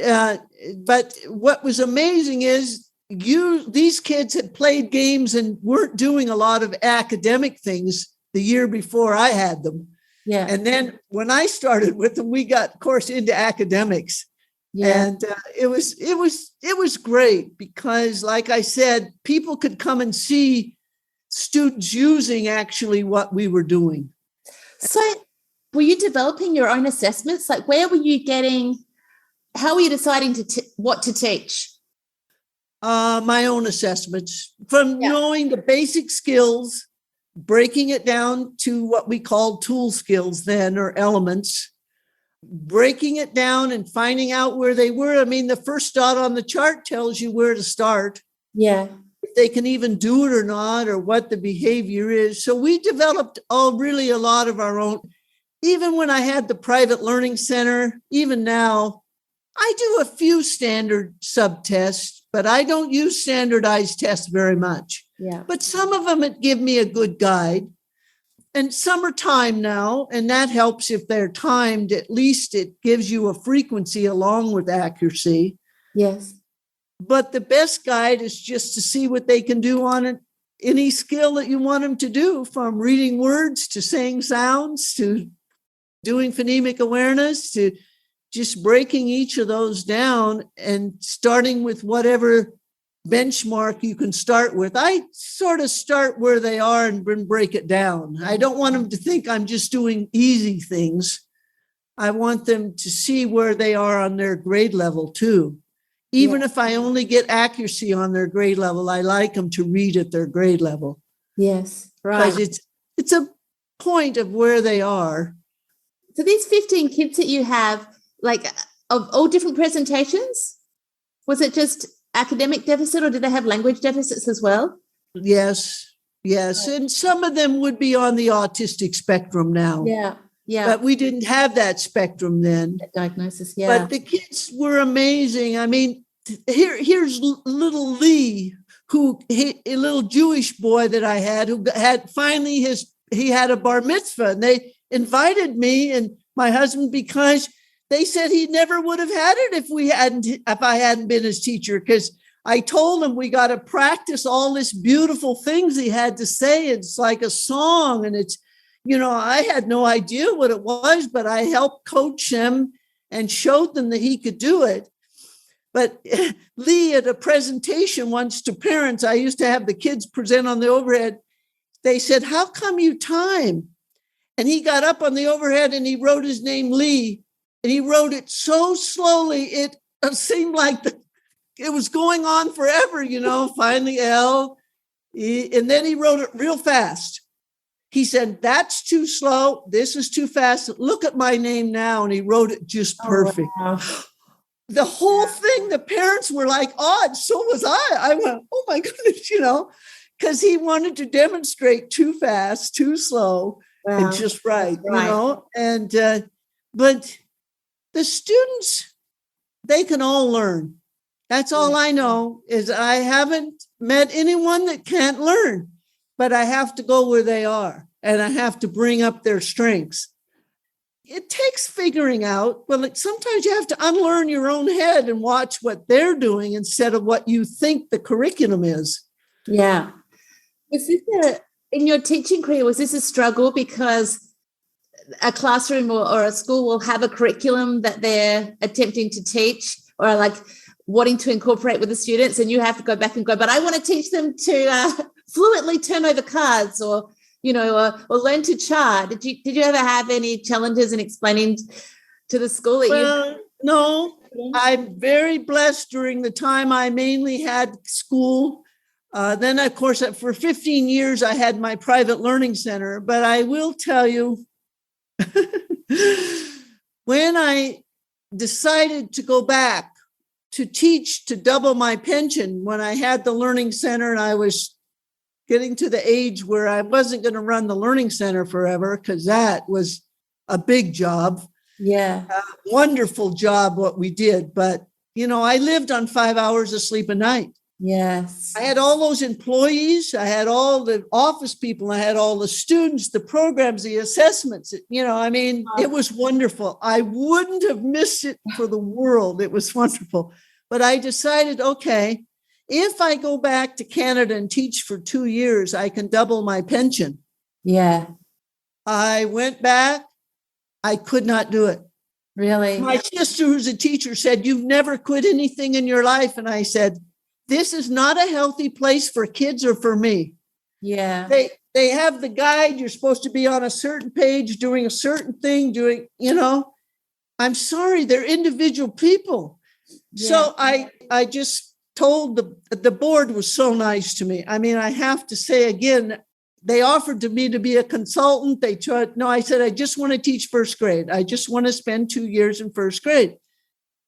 And but what was amazing is these kids had played games and weren't doing a lot of academic things the year before I had them. Yeah. And then when I started with them, we got, of course, into academics. Yeah. And it was great because, like I said, people could come and see students using actually what we were doing. So were you developing your own assessments? Like how were you deciding what to teach? My own assessments from knowing the basic skills, breaking it down to what we called tool skills then, or elements, breaking it down and finding out where they were. I mean, the first dot on the chart tells you where to start. Yeah. If they can even do it or not, or what the behavior is. So we developed really a lot of our own. Even when I had the private learning center, even now, I do a few standard subtests, but I don't use standardized tests very much. Yeah. But some of them give me a good guide. And some are timed now, and that helps if they're timed. At least it gives you a frequency along with accuracy. Yes. But the best guide is just to see what they can do on any skill that you want them to do, from reading words to saying sounds to doing phonemic awareness to just breaking each of those down and starting with whatever benchmark you can start with. I sort of start where they are and break it down. I don't want them to think I'm just doing easy things. I want them to see where they are on their grade level too. Even if I only get accuracy on their grade level, I like them to read at their grade level. Yes, right. Because it's a point of where they are. So these 15 kids that you have, like of all different presentations, was it just academic deficit or did they have language deficits as well? Yes. And some of them would be on the autistic spectrum now. Yeah. But we didn't have that spectrum then. That diagnosis, yeah. But the kids were amazing. I mean, here's little Lee, a little Jewish boy that I had, who had finally he had a bar mitzvah, and they invited me and my husband because they said he never would have had it if I hadn't been his teacher, because I told him we got to practice all this beautiful things he had to say. It's like a song, and it's, I had no idea what it was, but I helped coach him and showed them that he could do it. But Lee, at a presentation once to parents, I used to have the kids present on the overhead. They said, "How come you time?" And he got up on the overhead and he wrote his name, Lee. And he wrote it so slowly, it seemed like it was going on forever, finally L. And then he wrote it real fast. He said, "That's too slow. This is too fast. Look at my name now." And he wrote it just perfect. Oh, wow. The whole thing, the parents were like, "Oh, so was I." I went, "Oh my goodness," because he wanted to demonstrate too fast, too slow, and just right. And, but the students, they can all learn. That's all I know, is I haven't met anyone that can't learn, but I have to go where they are and I have to bring up their strengths. It takes figuring out. Well, sometimes you have to unlearn your own head and watch what they're doing instead of what you think the curriculum is. Yeah. Was this in your teaching career, was this a struggle because a classroom or a school will have a curriculum that they're attempting to teach or like wanting to incorporate with the students, and you have to go back and go, "But I want to teach them to fluently turn over cards or learn to chart." Did you ever have any challenges in explaining to the school that No, I'm very blessed during the time I mainly had school. Then, of course, for 15 years, I had my private learning center. But I will tell you, when I decided to go back to teach to double my pension, when I had the learning center and I was getting to the age where I wasn't going to run the learning center forever, because that was a big job. Yeah. Wonderful job, what we did. But I lived on 5 hours of sleep a night. Yes. I had all those employees. I had all the office people. I had all the students, the programs, the assessments. It was wonderful. I wouldn't have missed it for the world. It was wonderful. But I decided, okay, if I go back to Canada and teach for 2 years, I can double my pension. Yeah. I went back. I could not do it. Really? My sister, who's a teacher, said, "You've never quit anything in your life." And I said, "This is not a healthy place for kids or for me." Yeah. They have the guide. You're supposed to be on a certain page, doing a certain thing, I'm sorry, they're individual people. Yeah. So I just told the board was so nice to me. I have to say again, they offered to me to be a consultant. I said, I just want to teach first grade. I just want to spend 2 years in first grade.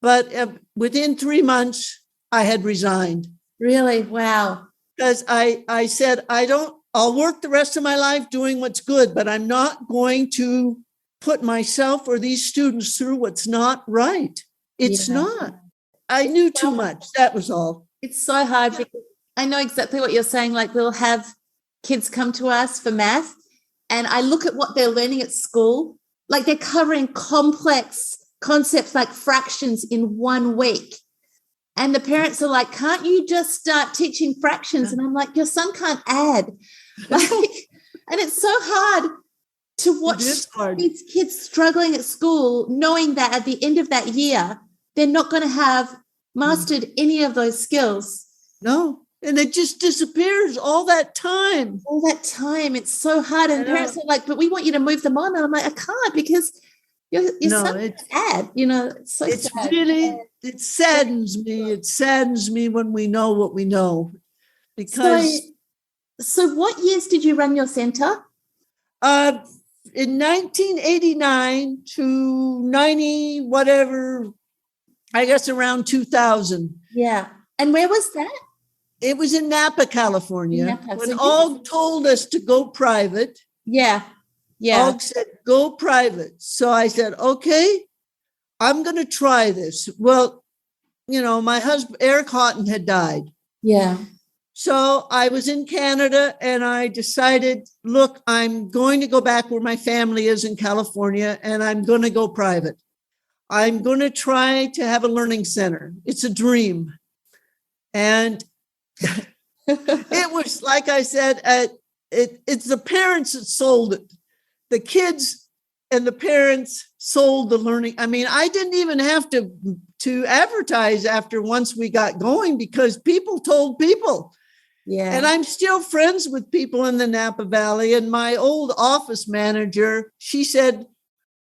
But within 3 months, I had resigned. Really? Wow. Because I said, I'll work the rest of my life doing what's good, but I'm not going to put myself or these students through what's not right. It's not. I knew too much. That was all. It's so hard because I know exactly what you're saying. Like, we'll have kids come to us for math, and I look at what they're learning at school. Like, they're covering complex concepts like fractions in 1 week. And the parents are like, "Can't you just start teaching fractions?" And I'm like, "Your son can't add." And it's so hard to watch these kids struggling at school, knowing that at the end of that year, they're not going to have mastered any of those skills. No. And it just disappears all that time. All that time. It's so hard. And parents are like, "But we want you to move them on." And I'm like, "I can't, because your son can't add." It's so sad. Really, it saddens me. It saddens me when we know what we know. Because So what years did you run your center? In 1989 to 90, whatever, I guess around 2000. Yeah. And where was that? It was in Napa, California. When Aug told us to go private. Yeah. Aug said, "Go private." So I said, okay, I'm going to try this. Well, my husband, Eric Haughton, had died. Yeah. So I was in Canada and I decided, look, I'm going to go back where my family is in California, and I'm going to go private. I'm going to try to have a learning center. It's a dream. And it was, like I said, it's the parents that sold it. The kids and the parents sold the learning. I didn't even have to advertise after once we got going, because people told people. Yeah. And I'm still friends with people in the Napa Valley. And my old office manager, she said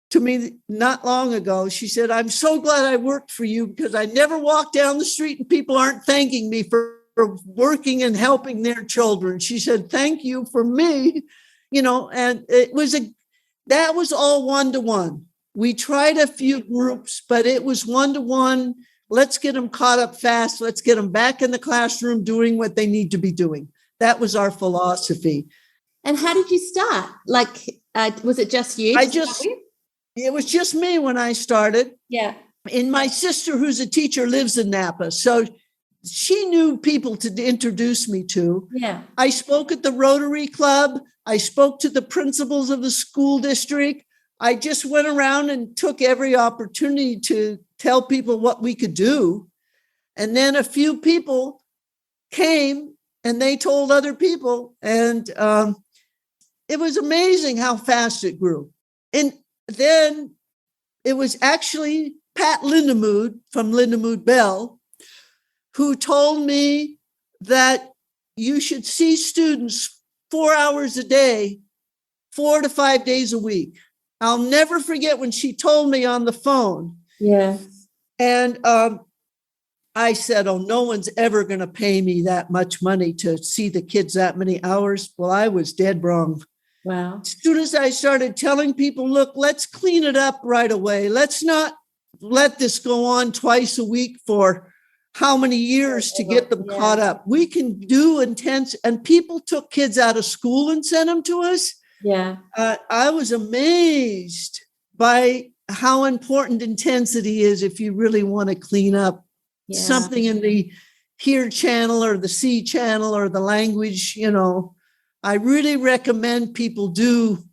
to me not long ago, she said, "I'm so glad I worked for you, because I never walk down the street and people aren't thanking me for working and helping their children." She said, "Thank you for me." And that was all one-to-one. We tried a few groups, but it was one-to-one. Let's get them caught up fast. Let's get them back in the classroom doing what they need to be doing. That was our philosophy. And how did you start? Was it just you? It was just me when I started. Yeah. And my sister, who's a teacher, lives in Napa. So she knew people to introduce me to. Yeah. I spoke at the Rotary Club. I spoke to the principals of the school district. I just went around and took every opportunity to tell people what we could do. And then a few people came and they told other people. And it was amazing how fast it grew. And then it was actually Pat Lindemood from Lindemood Bell who told me that you should see students 4 hours a day, 4 to 5 days a week. I'll never forget when she told me on the phone. Yeah. And I said, "Oh, no one's ever going to pay me that much money to see the kids that many hours." Well, I was dead wrong. Wow. As soon as I started telling people, "Look, let's clean it up right away. Let's not let this go on twice a week for how many years to get them caught up. We can do intense," and people took kids out of school and sent them to us. Yeah. I was amazed by how important intensity is if you really want to clean up something in the hear channel or the see channel or the language, I really recommend people do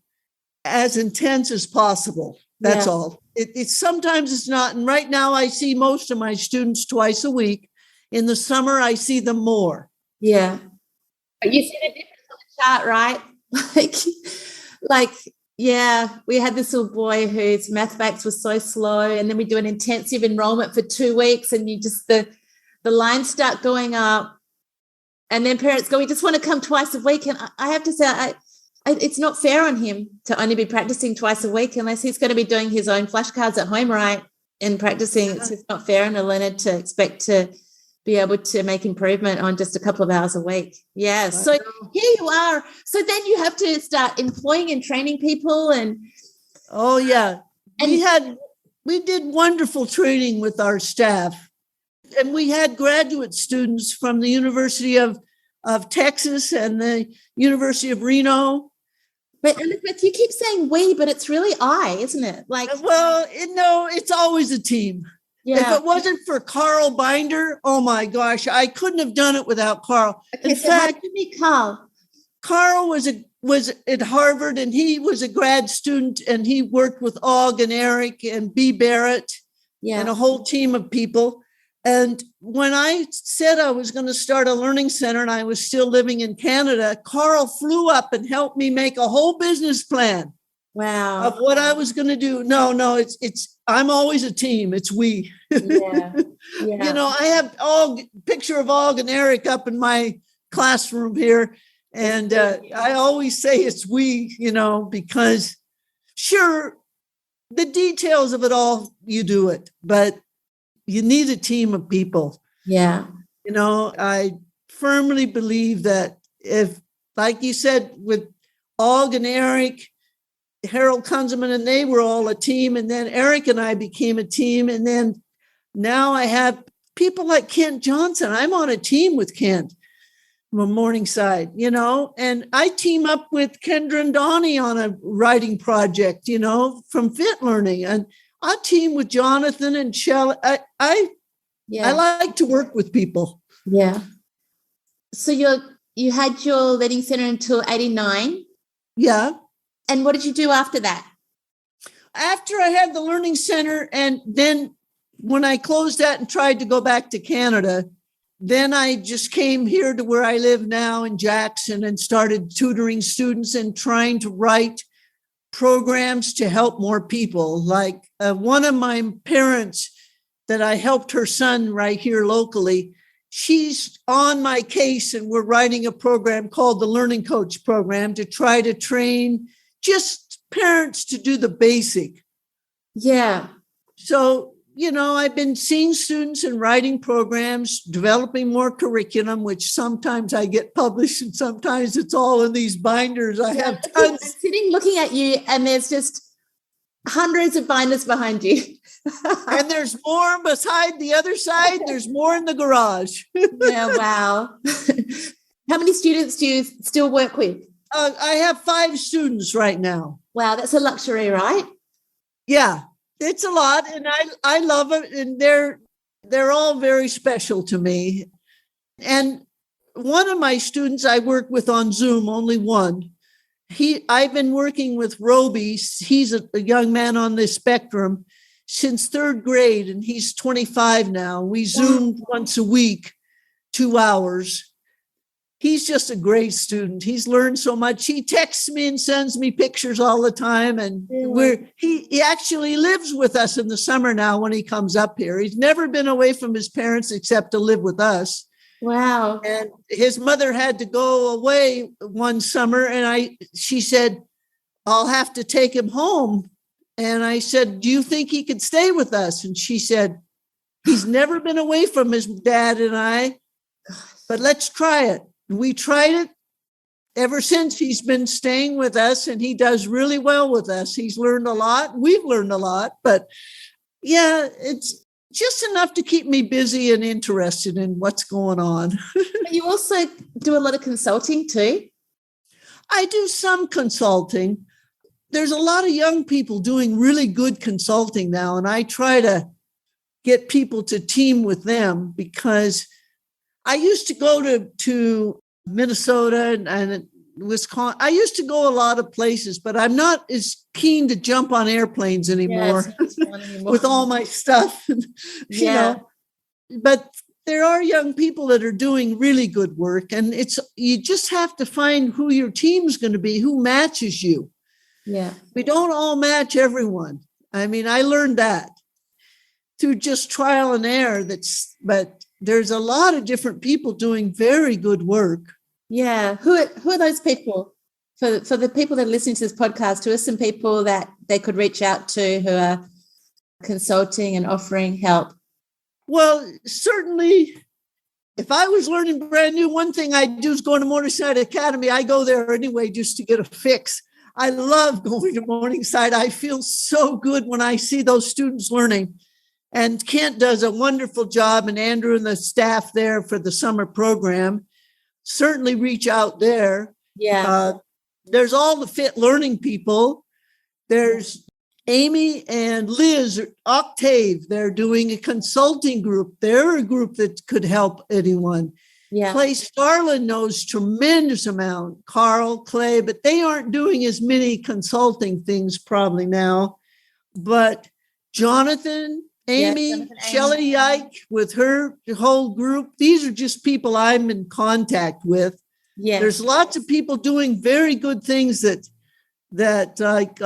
as intense as possible. That's all. It's sometimes it's not. And right now I see most of my students twice a week. In the summer, I see them more. Yeah. But you see the difference on the chart, right? We had this little boy whose mathematics was so slow, and then we do an intensive enrollment for 2 weeks, and you just, the lines start going up, and then parents go, we just want to come twice a week. And I have to say, it's not fair on him to only be practicing twice a week unless he's going to be doing his own flashcards at home, right? And practicing. It's just not fair on a learner to expect to be able to make improvement on just a couple of hours a week. Yeah. So here you are. So then you have to start employing and training people. And oh yeah. And we did wonderful training with our staff. And we had graduate students from the University of Texas and the University of Reno. But Elizabeth, you keep saying we, but it's really I, isn't it? It's always a team. Yeah. If it wasn't for Carl Binder, oh my gosh, I couldn't have done it without Carl. Okay, in fact, how did you meet Carl? Carl was at Harvard, and he was a grad student, and he worked with Og and Eric and B. Barrett and a whole team of people. And when I said I was going to start a learning center and I was still living in Canada, Carl flew up and helped me make a whole business plan. Wow. Of what I was going to do. No, it's I'm always a team. It's we. Yeah. I have picture of Og and Eric up in my classroom here. And I always say it's we, because sure, the details of it all, you do it, but you need a team of people. Yeah. I firmly believe that if, like you said, with Og and Eric, Harold Kunzelman, and they were all a team. And then Eric and I became a team. And then now I have people like Kent Johnson. I'm on a team with Kent from Morningside, and I team up with Kendra and Donnie on a writing project, from Fit Learning. And I team with Jonathan and Shelley. I like to work with people. Yeah. So you had your learning center until 89. Yeah. And what did you do after that? After I had the learning center, and then when I closed that and tried to go back to Canada, then I just came here to where I live now in Jackson and started tutoring students and trying to write programs to help more people. Like one of my parents that I helped her son right here locally, she's on my case, and we're writing a program called the Learning Coach Program to try to train just parents to do the basic. Yeah. So, I've been seeing students and writing programs, developing more curriculum, which sometimes I get published and sometimes it's all in these binders. I have tons. I'm sitting looking at you, and there's just hundreds of binders behind you. And there's more beside the other side. There's more in the garage. Yeah, wow. How many students do you still work with? I have 5 students right now. Wow, that's a luxury, right? Yeah, it's a lot, and I love it, and they're all very special to me. And one of my students I work with on Zoom, only one. I've been working with Roby. He's a young man on the spectrum since 3rd grade, and he's 25 now. We Zoom once a week, 2 hours. He's just a great student. He's learned so much. He texts me and sends me pictures all the time. And he actually lives with us in the summer now when he comes up here. He's never been away from his parents except to live with us. Wow. And his mother had to go away one summer, and she said, I'll have to take him home. And I said, do you think he could stay with us? And she said, he's never been away from his dad and I, but let's try it. We tried it. Ever since, he's been staying with us, and he does really well with us. He's learned a lot. We've learned a lot, but yeah, it's just enough to keep me busy and interested in what's going on. You also do a lot of consulting too? I do some consulting. There's a lot of young people doing really good consulting now, and I try to get people to team with them, because I used to go to Minnesota and Wisconsin. I used to go a lot of places, but I'm not as keen to jump on airplanes anymore, with all my stuff, you know. But there are young people that are doing really good work, and you just have to find who your team's going to be, who matches you. Yeah. We don't all match everyone. I mean, I learned that through just trial and error. But there's a lot of different people doing very good work. Yeah. Who are those people? For the people that are listening to this podcast, who are some people that they could reach out to who are consulting and offering help? Well, certainly, if I was learning brand new, one thing I do is go to Morningside Academy. I go there anyway just to get a fix. I love going to Morningside. I feel so good when I see those students learning. And Kent does a wonderful job, and Andrew and the staff there for the summer program. Certainly reach out there. Yeah. There's all the Fit Learning people. There's Amy and Liz, Octave. They're doing a consulting group. They're a group that could help anyone. Yeah. Clay Starlin knows tremendous amount. Carl, Clay, but they aren't doing as many consulting things probably now. But Jonathan, Amy, Shelley Yike with her whole group. These are just people I'm in contact with. Yeah. There's lots of people doing very good things that like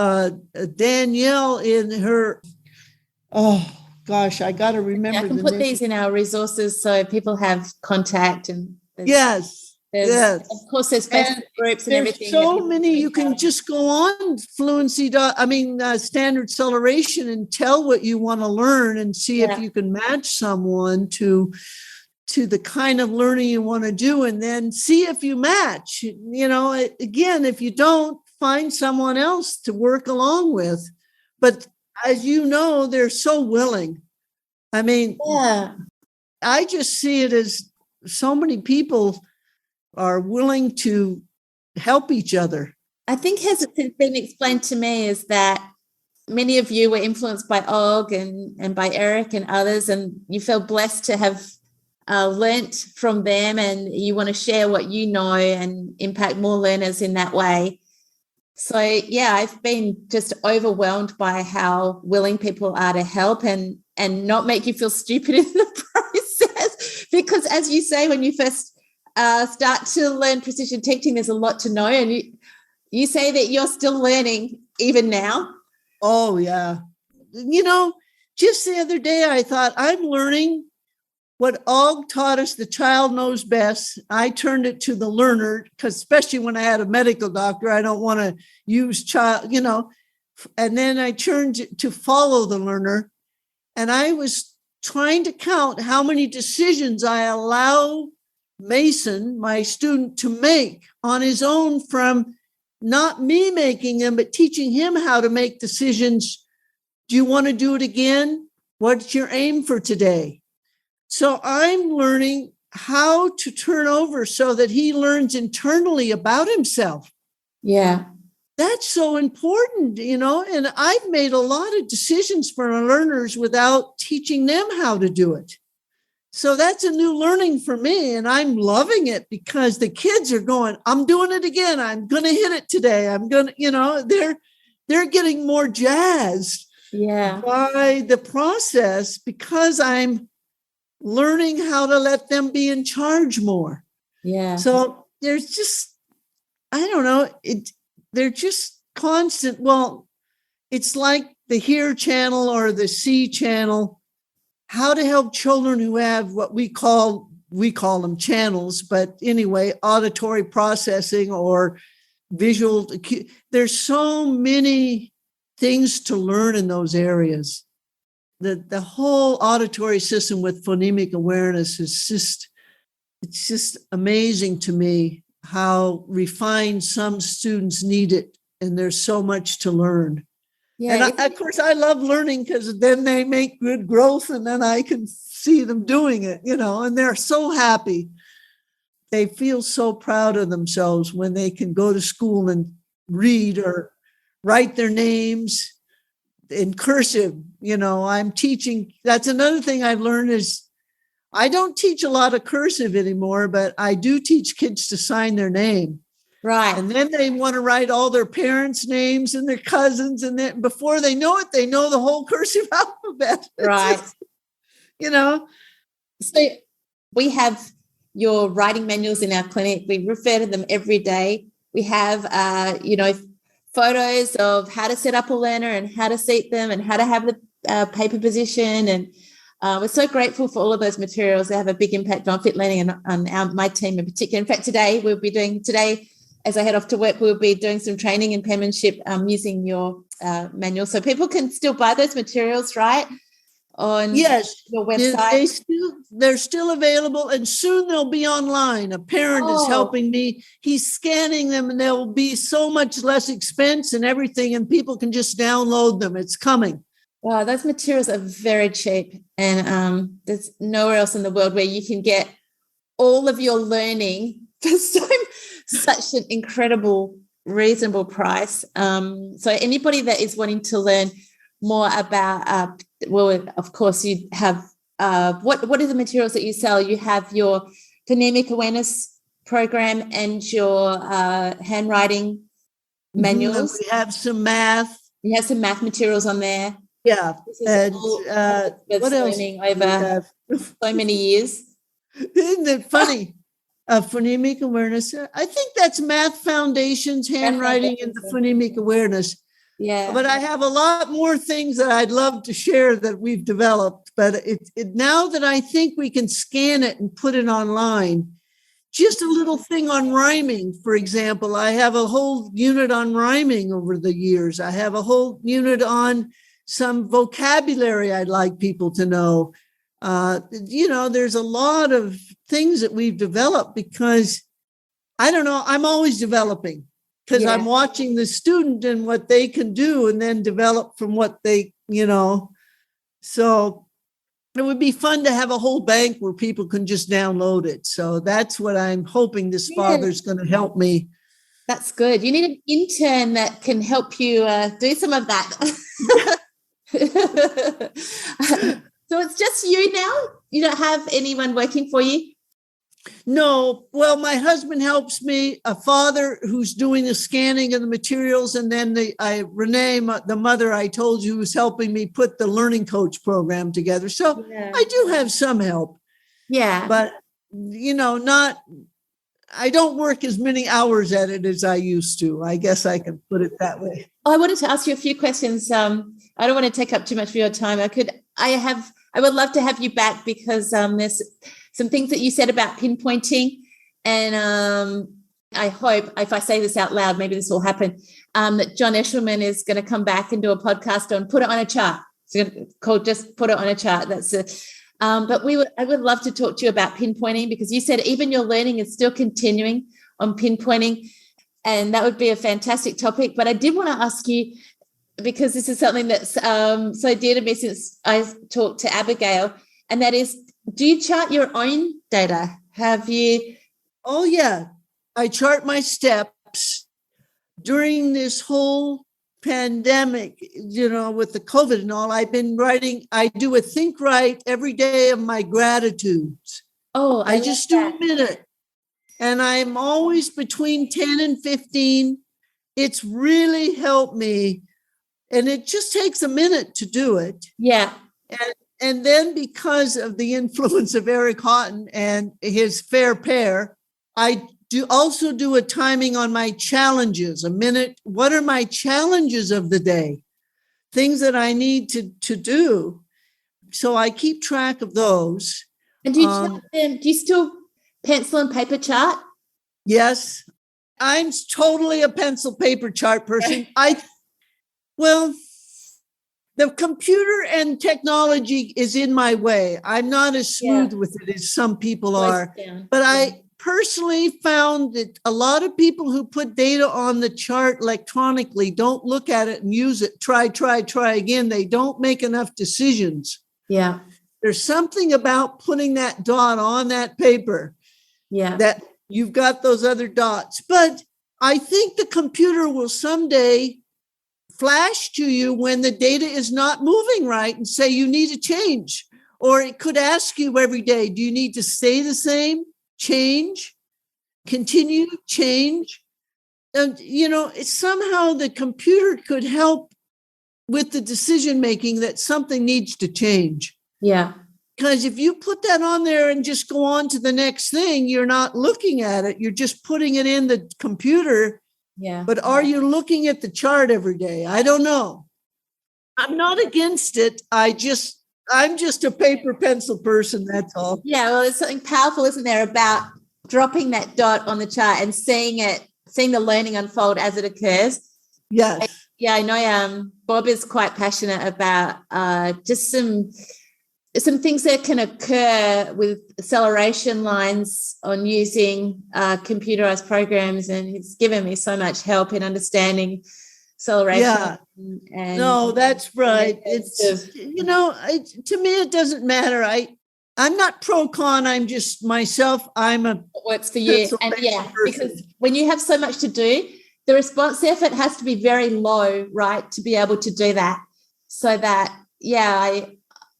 Danielle in her, oh gosh, I got to remember. I can put these in our resources so people have contact. And yes. Of course, there's Facebook groups and everything. So many. You can just go on Standard Celeration and tell what you want to learn and see if you can match someone to the kind of learning you want to do, and then see if you match. You know, again, if you don't, find someone else to work along with. But as you know, they're so willing. I mean, I just see it as so many people are willing to help each other. I think as it's been explained to me is that many of you were influenced by Og and by Eric and others, and you feel blessed to have learnt from them, and you want to share what you know and impact more learners in that way. So, yeah, I've been just overwhelmed by how willing people are to help and not make you feel stupid in the process. Because as you say, when you first start to learn precision teaching, there's a lot to know. And you say that you're still learning even now. Oh, yeah. You know, just the other day, I thought I'm learning what Og taught us, the child knows best. I turned it to the learner, because especially when I had a medical doctor, I don't want to use child, you know. And then I turned to follow the learner. And I was trying to count how many decisions I allow Mason, my student, to make on his own, from not me making them, but teaching him how to make decisions. Do you want to do it again? What's your aim for today? So I'm learning how to turn over so that he learns internally about himself. Yeah. That's so important, you know, and I've made a lot of decisions for our learners without teaching them how to do it. So that's a new learning for me, and I'm loving it, because the kids are going, I'm doing it again. I'm going to hit it today. I'm going to, you know, they're getting more jazzed by the process, because I'm learning how to let them be in charge more. Yeah. So there's just, I don't know, they're just constant. Well, it's like the Hear channel or the See channel, how to help children who have what we call them channels, but anyway, auditory processing or visual. There's so many things to learn in those areas. The whole auditory system with phonemic awareness is it's just amazing to me how refined some students need it, and there's so much to learn. Yeah, and of course, I love learning, because then they make good growth, and then I can see them doing it, you know, and they're so happy. They feel so proud of themselves when they can go to school and read or write their names. in cursive, I'm teaching. That's another thing I've learned is I don't teach a lot of cursive anymore, but I do teach kids to sign their name. Right. And then they want to write all their parents' names and their cousins. And then before they know it, they know the whole cursive alphabet. Right. So we have your writing manuals in our clinic. We refer to them every day. We have, photos of how to set up a learner and how to seat them and how to have the paper position. And we're so grateful for all of those materials. They have a big impact on fit learning and on my team in particular. In fact, today, as I head off to work, we'll be doing some training in penmanship using your manual. So people can still buy those materials, right? On your website. They're still available, and soon they'll be online. A parent is helping me. He's scanning them, and there will be so much less expense and everything, and people can just download them. It's coming. Wow, those materials are very cheap, and there's nowhere else in the world where you can get all of your learning for such an incredible, reasonable price. So anybody that is wanting to learn more about, of course, you have, what are the materials that you sell? You have your phonemic awareness program and your handwriting manuals. We have some math. You have some math materials on there. Yeah. And what else? Learning over so many years. Isn't it funny? Phonemic awareness. I think that's math foundations, handwriting, and the phonemic awareness. Yeah. But I have a lot more things that I'd love to share that we've developed. But now that I think we can scan it and put it online, just a little thing on rhyming, for example. I have a whole unit on rhyming over the years. I have a whole unit on some vocabulary I'd like people to know. There's a lot of things that we've developed because, I don't know, I'm always developing. Because I'm watching the student and what they can do and then develop from what they, So it would be fun to have a whole bank where people can just download it. So that's what I'm hoping this father's going to help me. That's good. You need an intern that can help you do some of that. So it's just you now? You don't have anyone working for you? No. Well, my husband helps me, a father who's doing the scanning of the materials, and then Renee, the mother I told you, who's helping me put the learning coach program together. So I do have some help. Yeah. But, I don't work as many hours at it as I used to. I guess I can put it that way. I wanted to ask you a few questions. I don't want to take up too much of your time. I would love to have you back because there's some things that you said about pinpointing. And I hope, if I say this out loud, maybe this will happen, that John Eshelman is going to come back and do a podcast on Put It on a Chart. It's called Just Put It on a Chart. That's it. But I would love to talk to you about pinpointing because you said even your learning is still continuing on pinpointing. And that would be a fantastic topic. But I did want to ask you, because this is something that's so dear to me since I talked to Abigail, and that is, do you chart your own data? Have you? Oh, yeah. I chart my steps during this whole pandemic, with the COVID and all. I've been writing. I do a think right every day of my gratitudes. Oh, I just do a minute. And I'm always between 10 and 15. It's really helped me. And it just takes a minute to do it. Yeah. And then because of the influence of Eric Haughton and his fair pair, I also do a timing on my challenges, a minute. What are my challenges of the day? Things that I need to do. So I keep track of those. And do you chart them? Do you still pencil and paper chart? Yes. I'm totally a pencil paper chart person. Well, the computer and technology is in my way. I'm not as smooth with it as some people are. But I personally found that a lot of people who put data on the chart electronically don't look at it and use it. Try again. They don't make enough decisions. Yeah. There's something about putting that dot on that paper. Yeah. That you've got those other dots. But I think the computer will someday flash to you when the data is not moving right and say you need to change. Or it could ask you every day, do you need to stay the same, change, continue, change? And, it's somehow the computer could help with the decision-making that something needs to change. Yeah. Because if you put that on there and just go on to the next thing, you're not looking at it. You're just putting it in the computer. Yeah. But are you looking at the chart every day? I don't know. I'm not against it. I'm just a paper pencil person. That's all. Yeah. Well, there's something powerful, isn't there, about dropping that dot on the chart and seeing the learning unfold as it occurs. Yes. Yeah, I know Bob is quite passionate about just some things that can occur with acceleration lines on using computerized programs, and he's given me so much help in understanding acceleration. Yeah. No, that's right. It's to me, it doesn't matter. I'm not pro-con. I'm just myself. What works for you. And because when you have so much to do, the response effort has to be very low, right, to be able to do that. So that, I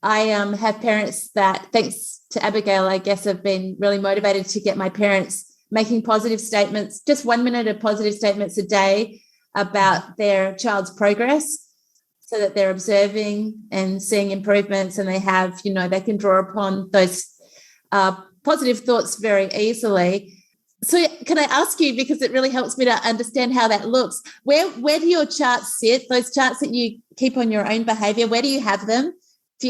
have parents that, thanks to Abigail, I guess, have been really motivated to get my parents making positive statements, just 1 minute of positive statements a day about their child's progress, so that they're observing and seeing improvements, and they have, they can draw upon those positive thoughts very easily. So can I ask you, because it really helps me to understand how that looks, where do your charts sit, those charts that you keep on your own behavior, where do you have them?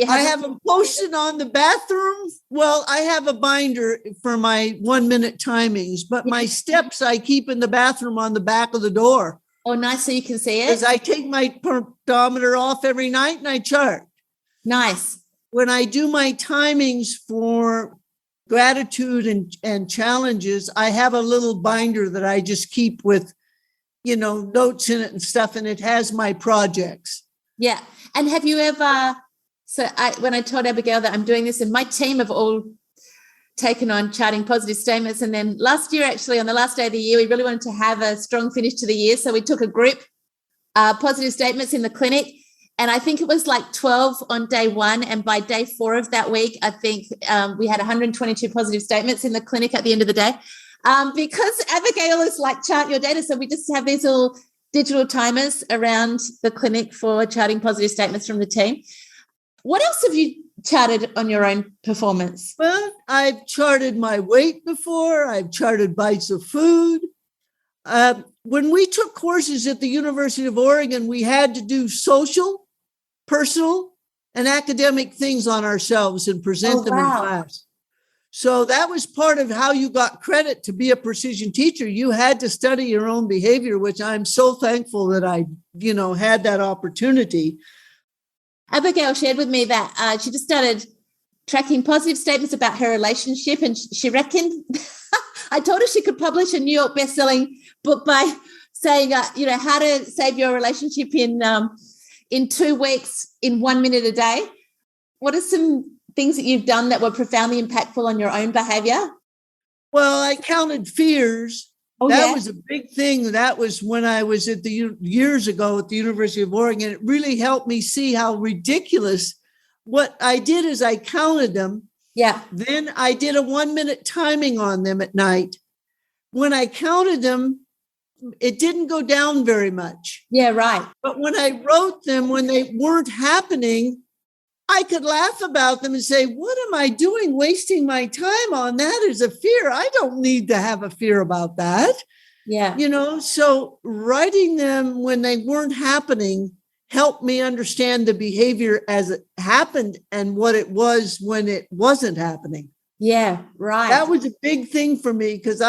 I have them posted on the bathroom. Well, I have a binder for my 1 minute timings, but my steps I keep in the bathroom on the back of the door. Oh, nice. So you can see it? Because I take my pedometer off every night and I chart. Nice. When I do my timings for gratitude and challenges, I have a little binder that I just keep with, notes in it and stuff, and it has my projects. Yeah. And have you ever... So when I told Abigail that I'm doing this, and my team have all taken on charting positive statements. And then last year, actually, on the last day of the year, we really wanted to have a strong finish to the year. So we took a group positive statements in the clinic. And I think it was like 12 on day one. And by day 4 of that week, I think we had 122 positive statements in the clinic at the end of the day. Because Abigail is like, chart your data. So we just have these little digital timers around the clinic for charting positive statements from the team. What else have you charted on your own performance? Well, I've charted my weight before. I've charted bites of food. When we took courses at the University of Oregon, we had to do social, personal, and academic things on ourselves and present them in class. So that was part of how you got credit to be a precision teacher. You had to study your own behavior, which I'm so thankful that I, had that opportunity. Abigail shared with me that she just started tracking positive statements about her relationship, and she reckoned, I told her she could publish a New York best-selling book by saying, how to save your relationship in 2 weeks in 1 minute a day. What are some things that you've done that were profoundly impactful on your own behavior? Well, I counted fears. That was a big thing. That was when I was at years ago at the University of Oregon. It really helped me see how ridiculous. What I did is I counted them. Yeah. Then I did a 1 minute timing on them at night. When I counted them, it didn't go down very much. Yeah, right. But when I wrote them, when they weren't happening, I could laugh about them and say, what am I doing wasting my time on? That is a fear. I don't need to have a fear about that. Yeah. So writing them when they weren't happening helped me understand the behavior as it happened and what it was when it wasn't happening. Yeah, right. That was a big thing for me because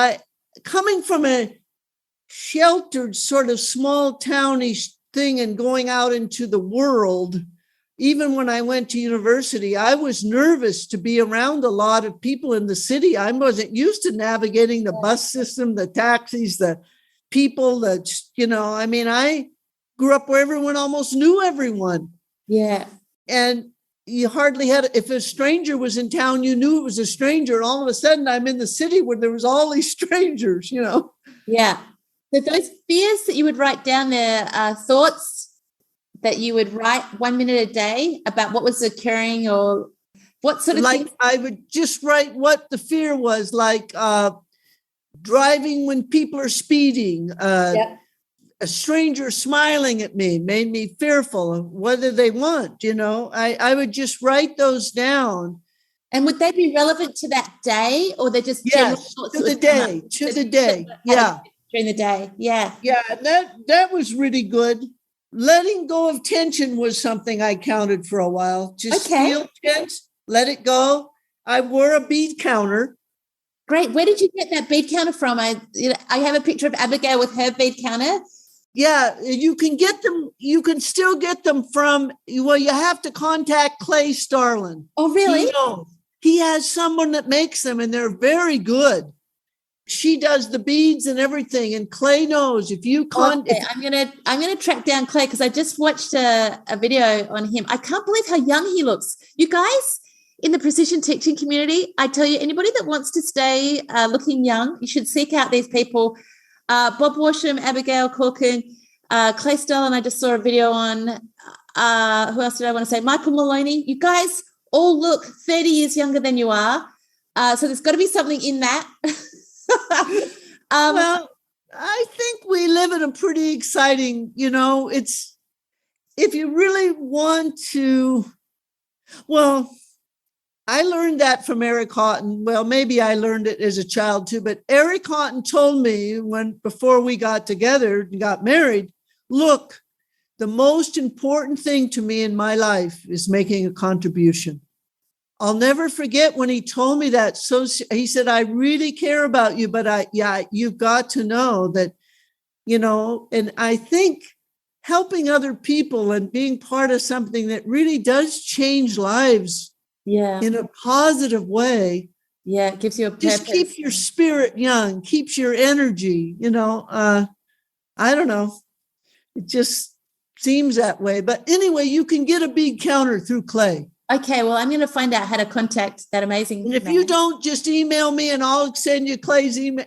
coming from a sheltered sort of small townish thing and going out into the world, even when I went to university, I was nervous to be around a lot of people in the city. I wasn't used to navigating the bus system, the taxis, the people, I grew up where everyone almost knew everyone. Yeah. And you hardly if a stranger was in town, you knew it was a stranger. All of a sudden I'm in the city where there was all these strangers, Yeah. So those fears that you would write down there are thoughts, that you would write 1 minute a day about what was occurring, or what sort of things? I would just write what the fear was, like driving when people are speeding, a stranger smiling at me made me fearful of whether they want, I would just write those down. And would they be relevant to that day, or they're just general thoughts to the day, yeah. During the day, yeah. Yeah, that was really good. Letting go of tension was something I counted for a while. Just feel tense, let it go. I wore a bead counter. Great. Where did you get that bead counter from? I have a picture of Abigail with her bead counter. Yeah, you can get them. You can still get them from, you have to contact Clay Starlin. Oh, really? He has someone that makes them, and they're very good. She does the beads and everything, and Clay knows if you I'm gonna track down Clay, because I just watched a video on him. I can't believe how young he looks. You guys in the precision teaching community, I tell you, anybody that wants to stay looking young, you should seek out these people. Bob Worsham, Abigail Corkin, Clay Starlin. I just saw a video on. Who else did I want to say? Michael Maloney. You guys all look 30 years younger than you are. So there's got to be something in that. Well, I think we live in a pretty exciting, it's, if you really want to, I learned that from Eric Haughton. Well, maybe I learned it as a child too, but Eric Haughton told me before we got together and got married, look, the most important thing to me in my life is making a contribution. I'll never forget when he told me that. So he said, I really care about you, but you've got to know that, and I think helping other people and being part of something that really does change lives in a positive way. Yeah, it gives you a purpose. Just keeps your spirit young, keeps your energy, I don't know. It just seems that way. But anyway, you can get a bead counter through Clay. Okay, well, I'm going to find out how to contact that amazing And if you don't, just email me and I'll send you Clay's email.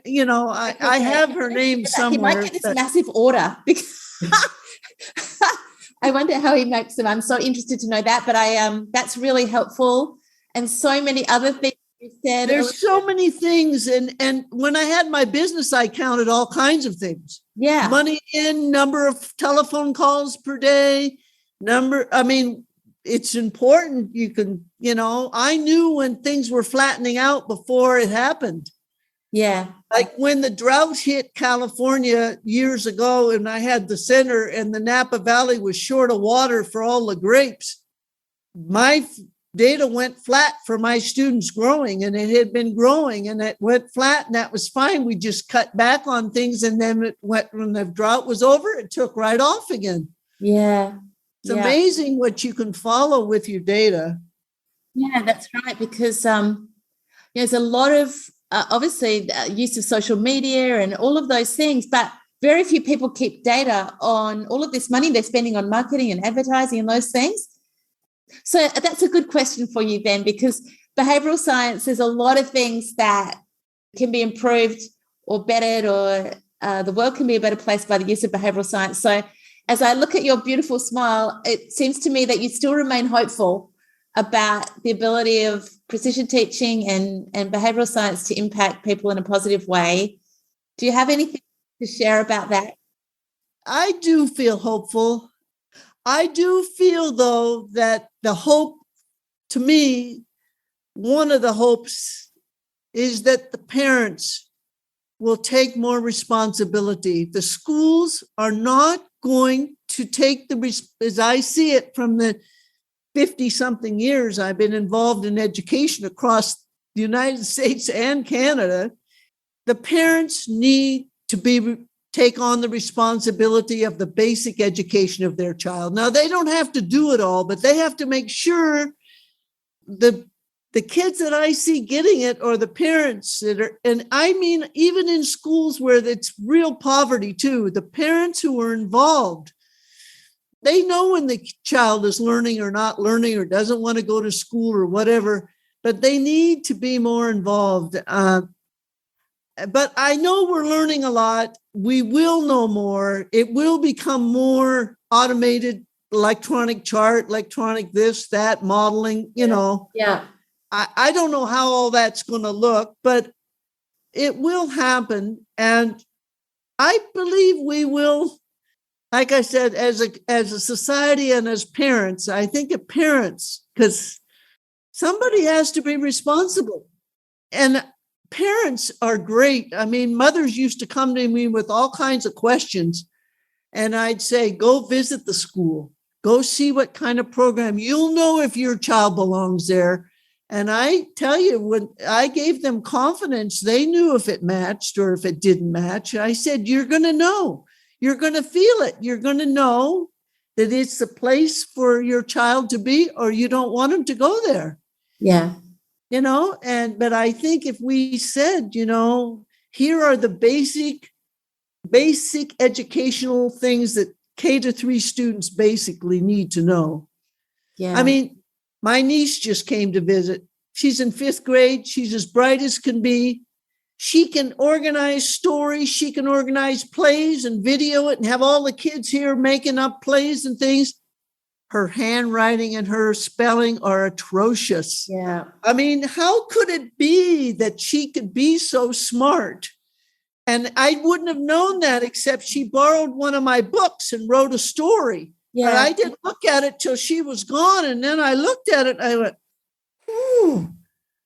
I have her name somewhere. He might get this massive order. I wonder how he makes them. I'm so interested to know that, but that's really helpful. And so many other things you said. There's so many things. And when I had my business, I counted all kinds of things. Yeah. Money in, number of telephone calls per day, it's important. You can, I knew when things were flattening out before it happened. Yeah. Like when the drought hit California years ago, and I had the center and the Napa Valley was short of water for all the grapes, my data went flat for my students growing, and it had been growing and it went flat, and that was fine. We just cut back on things, and then when the drought was over, it took right off again. Yeah. It's amazing what you can follow with your data. Yeah, that's right. Because there's a lot of obviously use of social media and all of those things, but very few people keep data on all of this money they're spending on marketing and advertising and those things. So that's a good question for you then, because behavioral science, there's a lot of things that can be improved or bettered, or the world can be a better place by the use of behavioral science. So as I look at your beautiful smile, it seems to me that you still remain hopeful about the ability of precision teaching and behavioral science to impact people in a positive way. Do you have anything to share about that? I do feel hopeful. I do feel, though, that the hope, to me, one of the hopes is that the parents will take more responsibility. The schools are not going to take as I see it from the 50-something years I've been involved in education across the United States and Canada, the parents need to take on the responsibility of the basic education of their child. Now, they don't have to do it all, but they have to make sure the kids that I see getting it are the parents that are, and I mean, even in schools where it's real poverty too, the parents who are involved, they know when the child is learning or not learning or doesn't want to go to school or whatever, but they need to be more involved. But I know we're learning a lot. We will know more. It will become more automated electronic chart, electronic this, that, modeling, you know. Yeah. I don't know how all that's going to look, but it will happen. And I believe we will, like I said, as a society and as parents, I think of parents, because somebody has to be responsible. And parents are great. I mean, mothers used to come to me with all kinds of questions. And I'd say, go visit the school, go see what kind of program. You'll know if your child belongs there. And I tell you, when I gave them confidence, they knew if it matched or if it didn't match. I said, you're going to know, you're going to feel it. You're going to know that it's the place for your child to be, or you don't want them to go there. Yeah. You know, but I think if we said, you know, here are the basic educational things that K-3 students basically need to know. Yeah. I mean, my niece just came to visit. She's in 5th grade. She's as bright as can be. She can organize stories. She can organize plays and video it and have all the kids here making up plays and things. Her handwriting and her spelling are atrocious. Yeah. I mean, how could it be that she could be so smart? And I wouldn't have known that except she borrowed one of my books and wrote a story. Yeah. But I didn't look at it till she was gone. And then I looked at it and I went, ooh.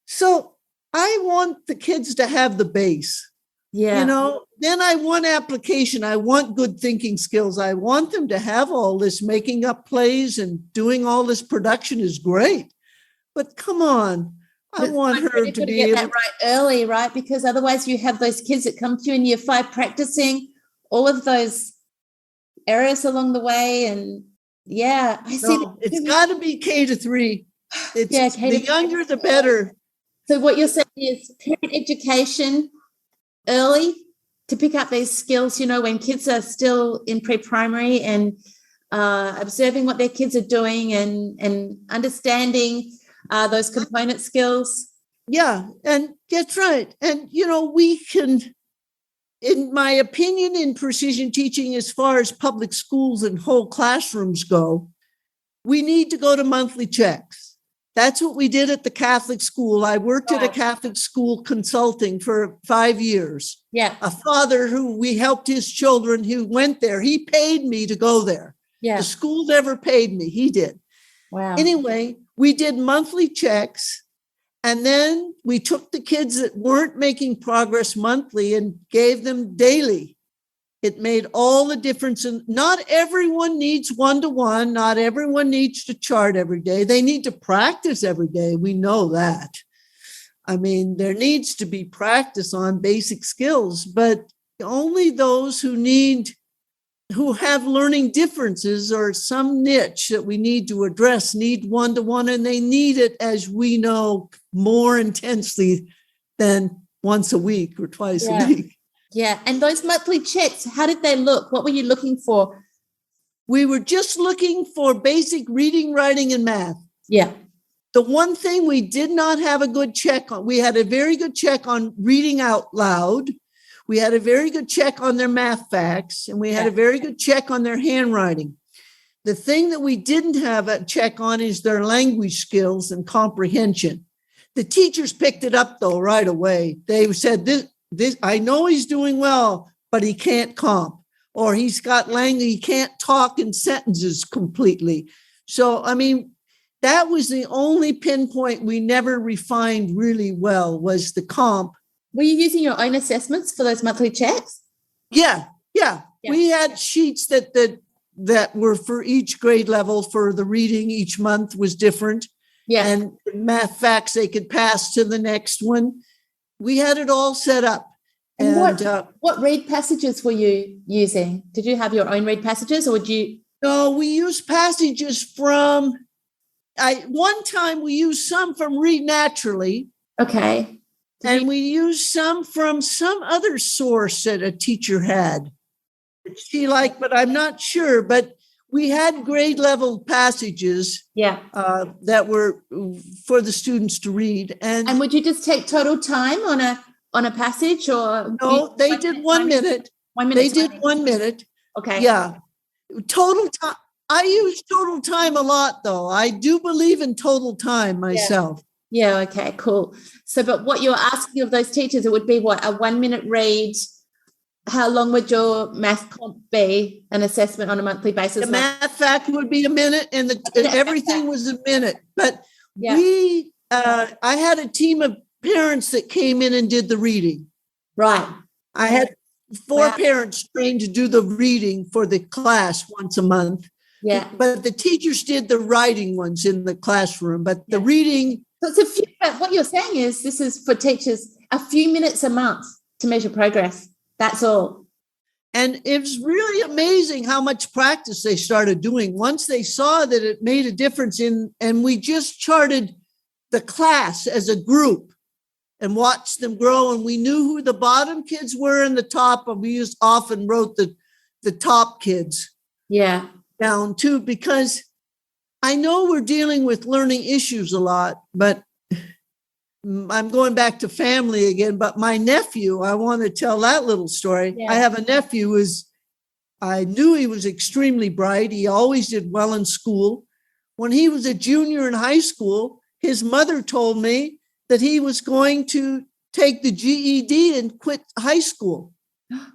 So I want the kids to have the base. Yeah. You know, then I want application. I want good thinking skills. I want them to have all this. Making up plays and doing all this production is great. But come on. I want her to be able to get that right early, right? Because otherwise you have those kids that come to you in year 5 practicing all of those errors along the way. And yeah, I see. No, it's got to be K-3. It's the younger, the better. So what you're saying is parent education early to pick up these skills, you know, when kids are still in pre-primary and observing what their kids are doing and understanding those component skills. Yeah, and that's right. And, you know, we can, in my opinion, in precision teaching, as far as public schools and whole classrooms go, we need to go to monthly checks. That's what we did at the Catholic school. I worked at a Catholic school consulting for 5 years. Yeah. A father who we helped his children who went there, he paid me to go there. Yeah. The school never paid me. He did. Wow. Anyway, we did monthly checks. And then we took the kids that weren't making progress monthly and gave them daily. It made all the difference. And not everyone needs one-to-one. Not everyone needs to chart every day. They need to practice every day. We know that. I mean, there needs to be practice on basic skills, but only those who have learning differences or some niche that we need to address need one-to-one, and they need it, as we know, more intensely than once a week or twice a week. Yeah. And those monthly checks, how did they look? What were you looking for? We were just looking for basic reading, writing, and math. Yeah. The one thing we did not have a good check on, we had a very good check on reading out loud. We had a very good check on their math facts, and we had a very good check on their handwriting. The thing that we didn't have a check on is their language skills and comprehension. The teachers picked it up, though, right away. They said, this I know he's doing well, but he can't comp, or he's got language, he can't talk in sentences completely. So, I mean, that was the only pinpoint we never refined really well, was the comp. Were you using your own assessments for those monthly checks? Yeah. We had sheets that were for each grade level. For the reading, each month was different. Yeah. And math facts they could pass to the next one. We had it all set up. And what read passages were you using? Did you have your own read passages, or would you? No, we used passages from, one time we used some from Read Naturally. Okay. And we used some from some other source that a teacher had that she liked, but I'm not sure. But we had grade level passages that were for the students to read. And would you just take total time on a passage, or? No, they did 1 minute. 1 minute. They did 1 minute. Okay. Yeah. Total time. I use total time a lot, though. I do believe in total time myself. Yeah, okay, cool. So, but what you're asking of those teachers, it would be what, a 1 minute read? How long would your math comp be, an assessment on a monthly basis? The math fact would be a minute, and everything was a minute. But I had a team of parents that came in and did the reading. Right. I had 4 parents trained to do the reading for the class once a month. Yeah. But the teachers did the writing ones in the classroom, but the reading. So it's a few, what you're saying is this is for teachers, a few minutes a month to measure progress. That's all. And it was really amazing how much practice they started doing once they saw that it made a difference and we just charted the class as a group and watched them grow. And we knew who the bottom kids were and the top, and we just often wrote the top kids down too, because I know we're dealing with learning issues a lot, but I'm going back to family again, but my nephew, I want to tell that little story. Yeah. I have a nephew I knew he was extremely bright. He always did well in school. When he was a junior in high school, his mother told me that he was going to take the GED and quit high school.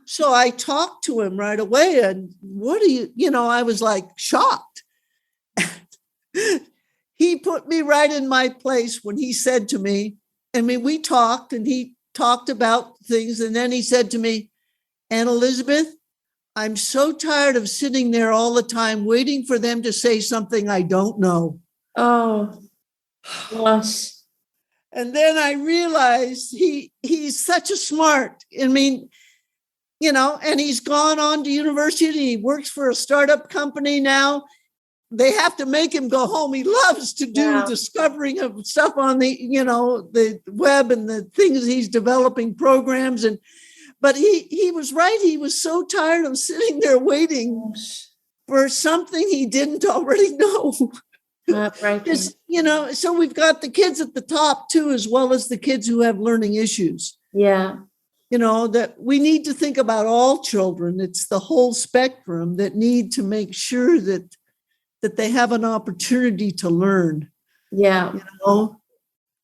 So I talked to him right away, and I was like shocked. He put me right in my place when he said to me, we talked and he talked about things. And then he said to me, Aunt Elizabeth, I'm so tired of sitting there all the time waiting for them to say something I don't know. Oh, gosh. And then I realized he's such a smart. And he's gone on to university. And he works for a startup company now. They have to make him go home. He loves to do discovering of stuff on the web and the things he's developing programs. But he was right. He was so tired of sitting there waiting for something he didn't already know. So we've got the kids at the top too, as well as the kids who have learning issues. Yeah. That we need to think about all children. It's the whole spectrum that need to make sure that they have an opportunity to learn. Yeah.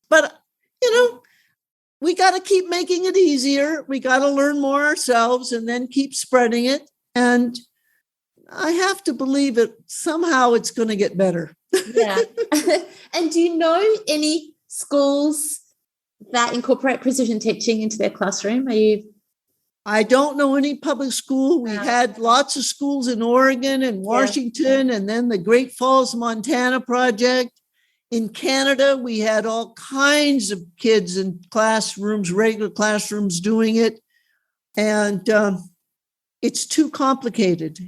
But, we got to keep making it easier. We got to learn more ourselves and then keep spreading it. And I have to believe that somehow it's going to get better. Yeah. And do you know any schools that incorporate precision teaching into their classroom? I don't know any public school. We had lots of schools in Oregon and Washington, and then the Great Falls, Montana project. In Canada, we had all kinds of kids in classrooms, regular classrooms doing it. And it's too complicated.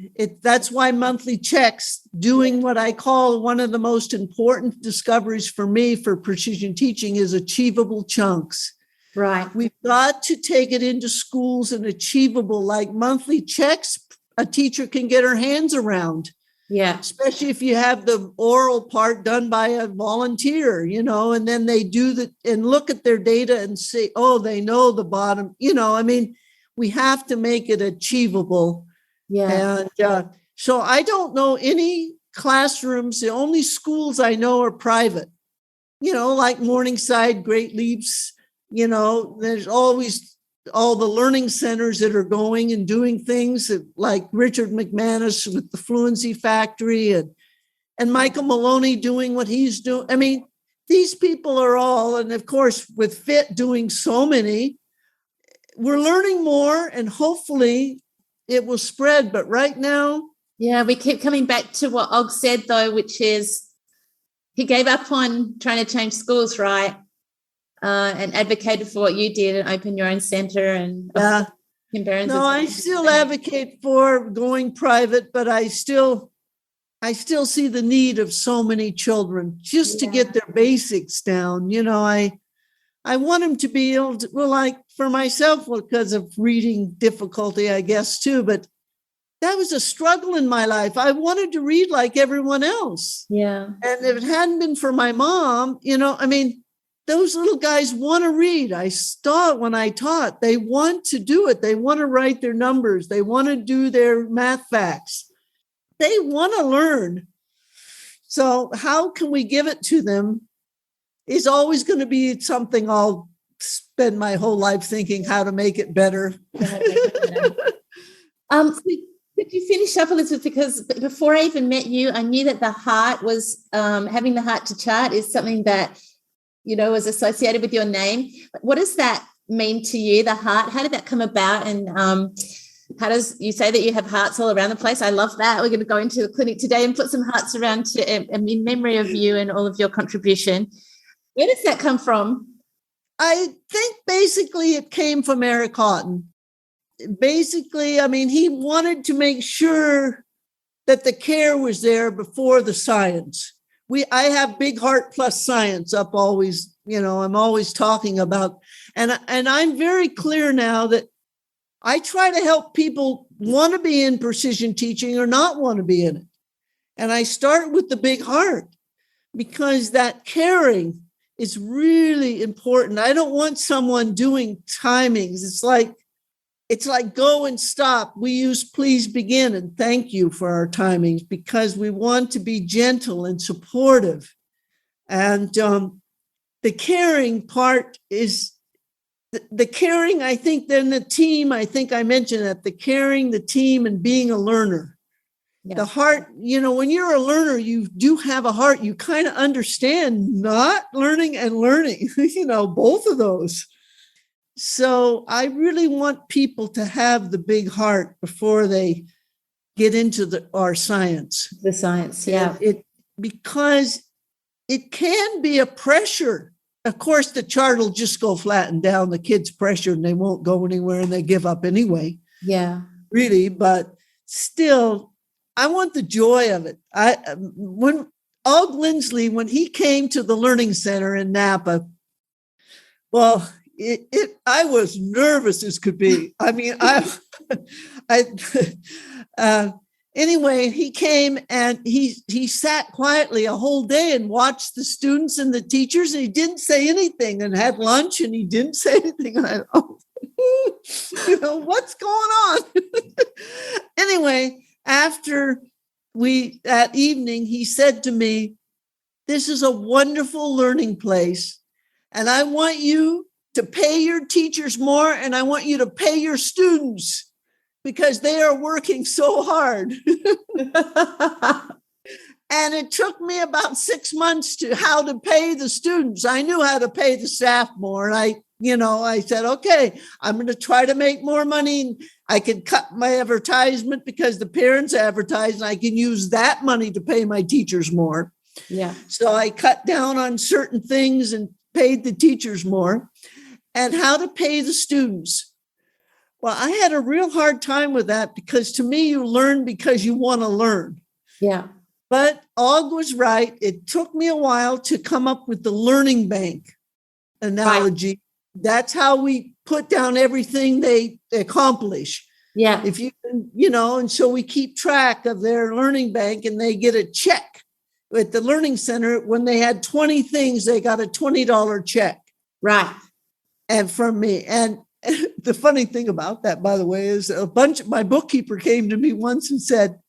That's why monthly checks, doing what I call one of the most important discoveries for me for precision teaching, is achievable chunks. Right. We've got to take it into schools and achievable, like monthly checks a teacher can get her hands around. Yeah. Especially if you have the oral part done by a volunteer, and then they do and look at their data and say, oh, they know the bottom, we have to make it achievable. Yeah. And so I don't know any classrooms. The only schools I know are private, like Morningside, Great Leaps. There's always all the learning centers that are going and doing things like Richard McManus with the Fluency Factory and Michael Maloney doing what he's doing. These people are all, and of course, with FIT doing so many, we're learning more and hopefully it will spread. But right now. Yeah, we keep coming back to what Og said, though, which is he gave up on trying to change schools, right? And advocated for what you did and open your own center and No, I still advocate for going private, but I still see the need of so many children just to get their basics down. I want them to be able to, like for myself, because of reading difficulty, I guess too, but that was a struggle in my life. I wanted to read like everyone else. Yeah. And if it hadn't been for my mom, those little guys want to read. I saw it when I taught. They want to do it. They want to write their numbers. They want to do their math facts. they want to learn. So how can we give it to them is always going to be something I'll spend my whole life thinking how to make it better. Could you finish up, Elizabeth? Because before I even met you, I knew that the heart was, having the heart to chart is something that, was associated with your name. What does that mean to you, the heart? How did that come about? And how does you say that you have hearts all around the place? I love that. We're going to go into the clinic today and put some hearts around in memory of you and all of your contribution. Where does that come from? I think basically it came from Eric Haughton. Basically, he wanted to make sure that the care was there before the science. I have Big Heart Plus Science up always, I'm always talking about, and I'm very clear now that I try to help people want to be in precision teaching or not want to be in it. And I start with the big heart because that caring is really important. I don't want someone doing timings. It's like go and stop. We use please begin and thank you for our timings because we want to be gentle and supportive. And the caring part is the caring, I think, then the team, I think I mentioned that, the caring, the team, and being a learner. Yeah. The heart, when you're a learner, you do have a heart. You kind of understand not learning and learning, both of those. So I really want people to have the big heart before they get into our science. The science, yeah. Because it can be a pressure. Of course, the chart will just go flatten down. The kids pressure and they won't go anywhere and they give up anyway. Yeah. Really, but still, I want the joy of it. When Og Lindsley, when he came to the Learning Center in Napa, well, I was nervous as could be. Anyway, he came and he sat quietly a whole day and watched the students and the teachers, and he didn't say anything, and had lunch and he didn't say anything. And I, what's going on? Anyway, after that evening, he said to me, "This is a wonderful learning place, and I want you to pay your teachers more, and I want you to pay your students because they are working so hard." And it took me about 6 months to how to pay the students. I knew how to pay the staff more. And I said, okay, I'm going to try to make more money. I can cut my advertisement because the parents advertise, and I can use that money to pay my teachers more. Yeah. So I cut down on certain things and paid the teachers more. And how to pay the students. Well, I had a real hard time with that because to me, you learn because you want to learn. Yeah. But Og was right. It took me a while to come up with the learning bank analogy. Right. That's how we put down everything they accomplish. Yeah. If and so we keep track of their learning bank, and they get a check at the Learning Center. When they had 20 things, they got a $20 check. Right. And from me. And the funny thing about that, by the way, is my bookkeeper came to me once and said,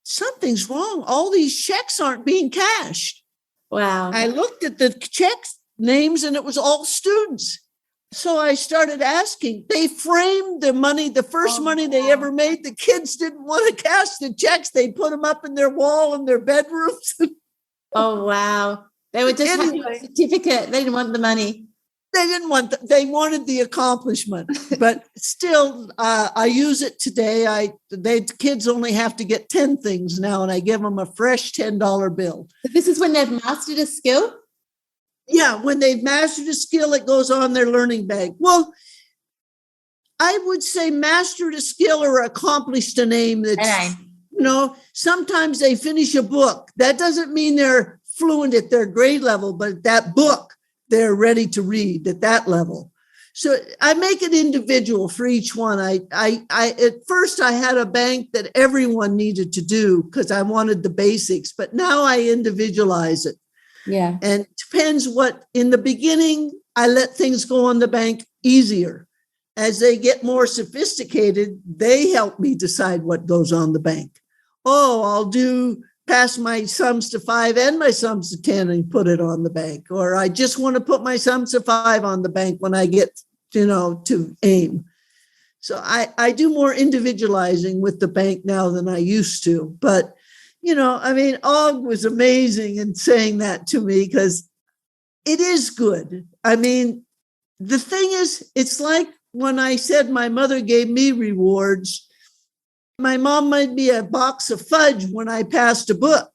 "Something's wrong. All these checks aren't being cashed." Wow. I looked at the check names and it was all students. So I started asking. They framed the money, the first money they ever made. The kids didn't want to cash the checks. They put them up in their wall in their bedrooms. Oh, wow. They were just having a certificate. They didn't want the money. They didn't want, they wanted the accomplishment, but still, I use it today. Kids only have to get 10 things now, and I give them a fresh $10 bill. This is when they've mastered a skill? Yeah, when they've mastered a skill, it goes on their learning bank. Well, I would say mastered a skill or accomplished a name that's, sometimes they finish a book. That doesn't mean they're fluent at their grade level, but that book, they're ready to read at that level. So I make it individual for each one. I at first I had a bank that everyone needed to do because I wanted the basics, but now I individualize it. Yeah. And it depends what, in the beginning, I let things go on the bank easier. As they get more sophisticated, they help me decide what goes on the bank. I'll pass my sums to 5 and my sums to 10 and put it on the bank. Or I just want to put my sums to 5 on the bank when I get, to AIM. So I do more individualizing with the bank now than I used to. But, Og was amazing in saying that to me, because it is good. I mean, the thing is, it's like when I said my mother gave me rewards. My mom made me a box of fudge when I passed a book.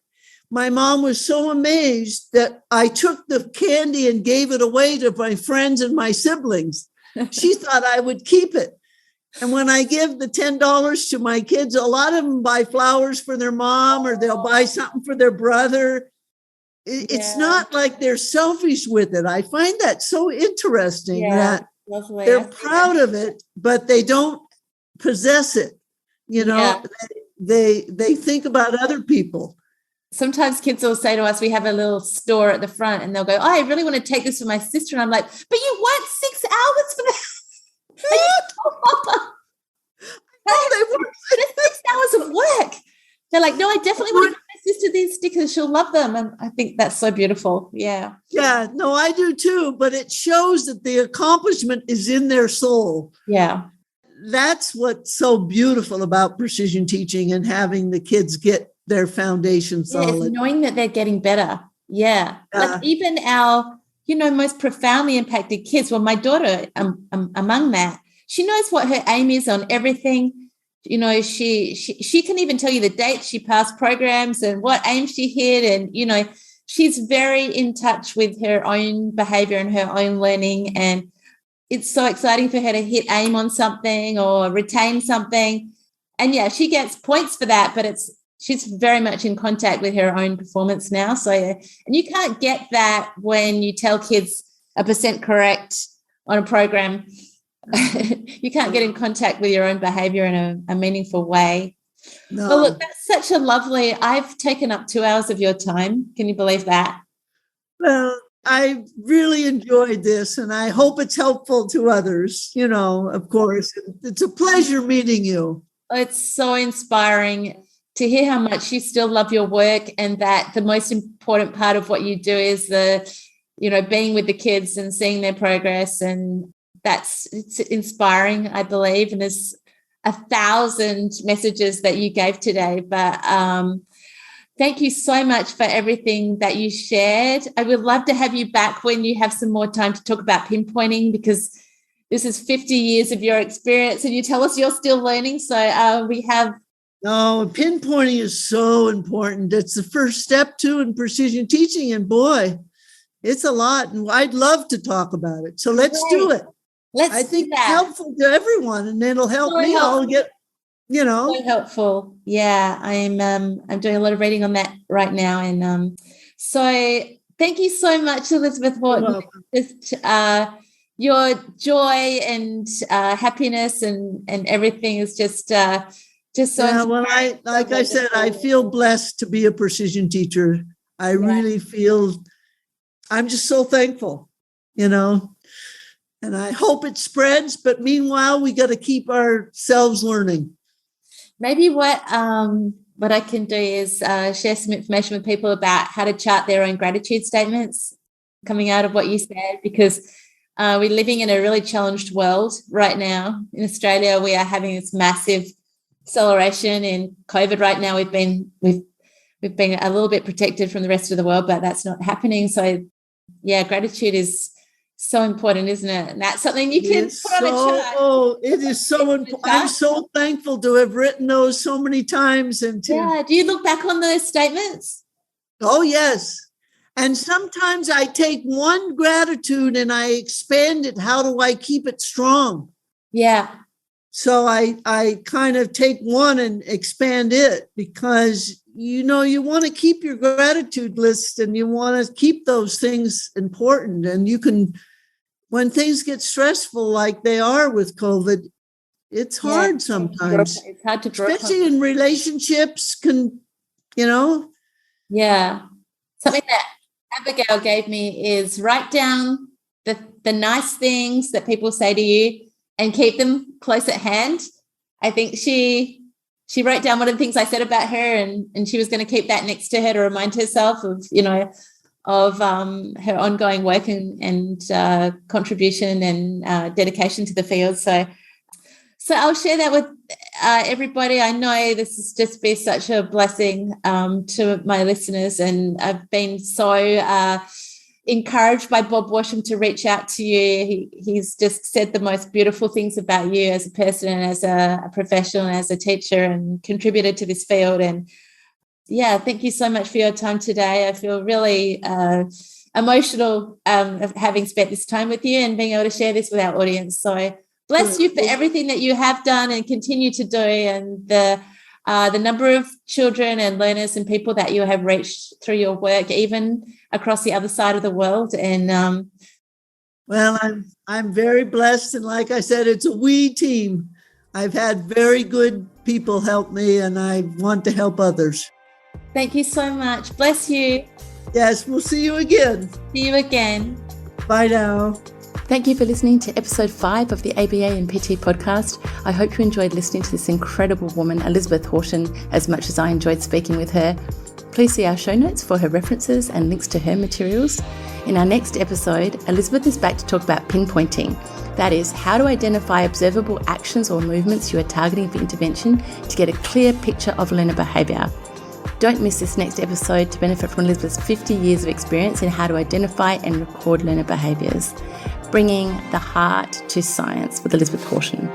My mom was so amazed that I took the candy and gave it away to my friends and my siblings. She thought I would keep it. And when I give the $10 to my kids, a lot of them buy flowers for their mom, or they'll buy something for their brother. It's not like they're selfish with it. I find that so interesting that lovely. They're proud of it, but they don't possess it. They think about other people. Sometimes kids will say to us, we have a little store at the front, and they'll go, I really want to take this for my sister. And I'm like, but you worked 6 hours for that. They work 6 hours of work. They're like, no, I definitely want to give my sister these stickers. She'll love them. And I think that's so beautiful. Yeah. Yeah, no, I do too. But it shows that the accomplishment is in their soul. Yeah. That's what's so beautiful about precision teaching and having the kids get their foundation solid. It's knowing that they're getting better. Yeah. Like even our, most profoundly impacted kids. Well, my daughter, among that, she knows what her aim is on everything. She can even tell you the date she passed programs and what aim she hit. And, she's very in touch with her own behavior and her own learning. And it's so exciting for her to hit aim on something or retain something. And she gets points for that, but she's very much in contact with her own performance now. So, and you can't get that when you tell kids 1% correct on a program. You can't get in contact with your own behavior in a meaningful way. No. Well, look, that's such a lovely, I've taken up 2 hours of your time. Can you believe that? Well, I really enjoyed this, and I hope it's helpful to others. Of course, it's a pleasure meeting you. It's so inspiring to hear how much you still love your work, and that the most important part of what you do is being with the kids and seeing their progress. And it's inspiring, I believe. And there's 1,000 messages that you gave today, but thank you so much for everything that you shared. I would love to have you back when you have some more time to talk about pinpointing, because this is 50 years of your experience, and you tell us you're still learning. So we have. No, pinpointing is so important. It's the first step too in precision teaching. And boy, it's a lot. And I'd love to talk about it. So let's do it. I think it's helpful to everyone, and it'll help me. I'll get, So helpful. Yeah, I'm doing a lot of reading on that right now. And so thank you so much, Elizabeth Horton. Just your joy and happiness and everything is just so. Yeah, well, I said, I feel blessed to be a precision teacher. I really feel, I'm just so thankful, and I hope it spreads. But meanwhile, we got to keep ourselves learning. Maybe what I can do is share some information with people about how to chart their own gratitude statements coming out of what you said, because we're living in a really challenged world right now. In Australia, we are having this massive acceleration in COVID right now. We've been a little bit protected from the rest of the world, but that's not happening. So gratitude is so important, isn't it? And that's something you can put on a chart. Oh, it is so important. I'm so thankful to have written those so many times. And do you look back on those statements? Oh, yes. And sometimes I take one gratitude and I expand it. How do I keep it strong? Yeah. So I kind of take one and expand it, because you want to keep your gratitude list, and you want to keep those things important. And you can, when things get stressful like they are with COVID, it's hard sometimes. It's hard to grow, especially in relationships. Yeah. Something that Abigail gave me is write down the nice things that people say to you and keep them close at hand. I think she she wrote down one of the things I said about her, and she was going to keep that next to her to remind herself of, her ongoing work and contribution and dedication to the field. So I'll share that with everybody. I know this has just been such a blessing to my listeners, and I've been so encouraged by Bob Washam to reach out to you. He's just said the most beautiful things about you as a person and as a professional and as a teacher, and contributed to this field. And yeah, thank you so much for your time today. I feel really emotional of having spent this time with you and being able to share this with our audience. So bless you for everything that you have done and continue to do, and the number of children and learners and people that you have reached through your work, even across the other side of the world. And well, I'm very blessed, and like I said, it's a we team. I've had very good people help me, and I want to help others. Thank you so much. Bless you. Yes, we'll see you again. See you again. Bye now. Thank you for listening to episode 5 of the ABA and PT podcast. I hope you enjoyed listening to this incredible woman, Elizabeth Horton, as much as I enjoyed speaking with her. Please see our show notes for her references and links to her materials. In our next episode, Elizabeth is back to talk about pinpointing. That is, how to identify observable actions or movements you are targeting for intervention to get a clear picture of learner behaviour. Don't miss this next episode to benefit from Elizabeth's 50 years of experience in how to identify and record learner behaviours. Bringing the heart to science with Elizabeth Horton.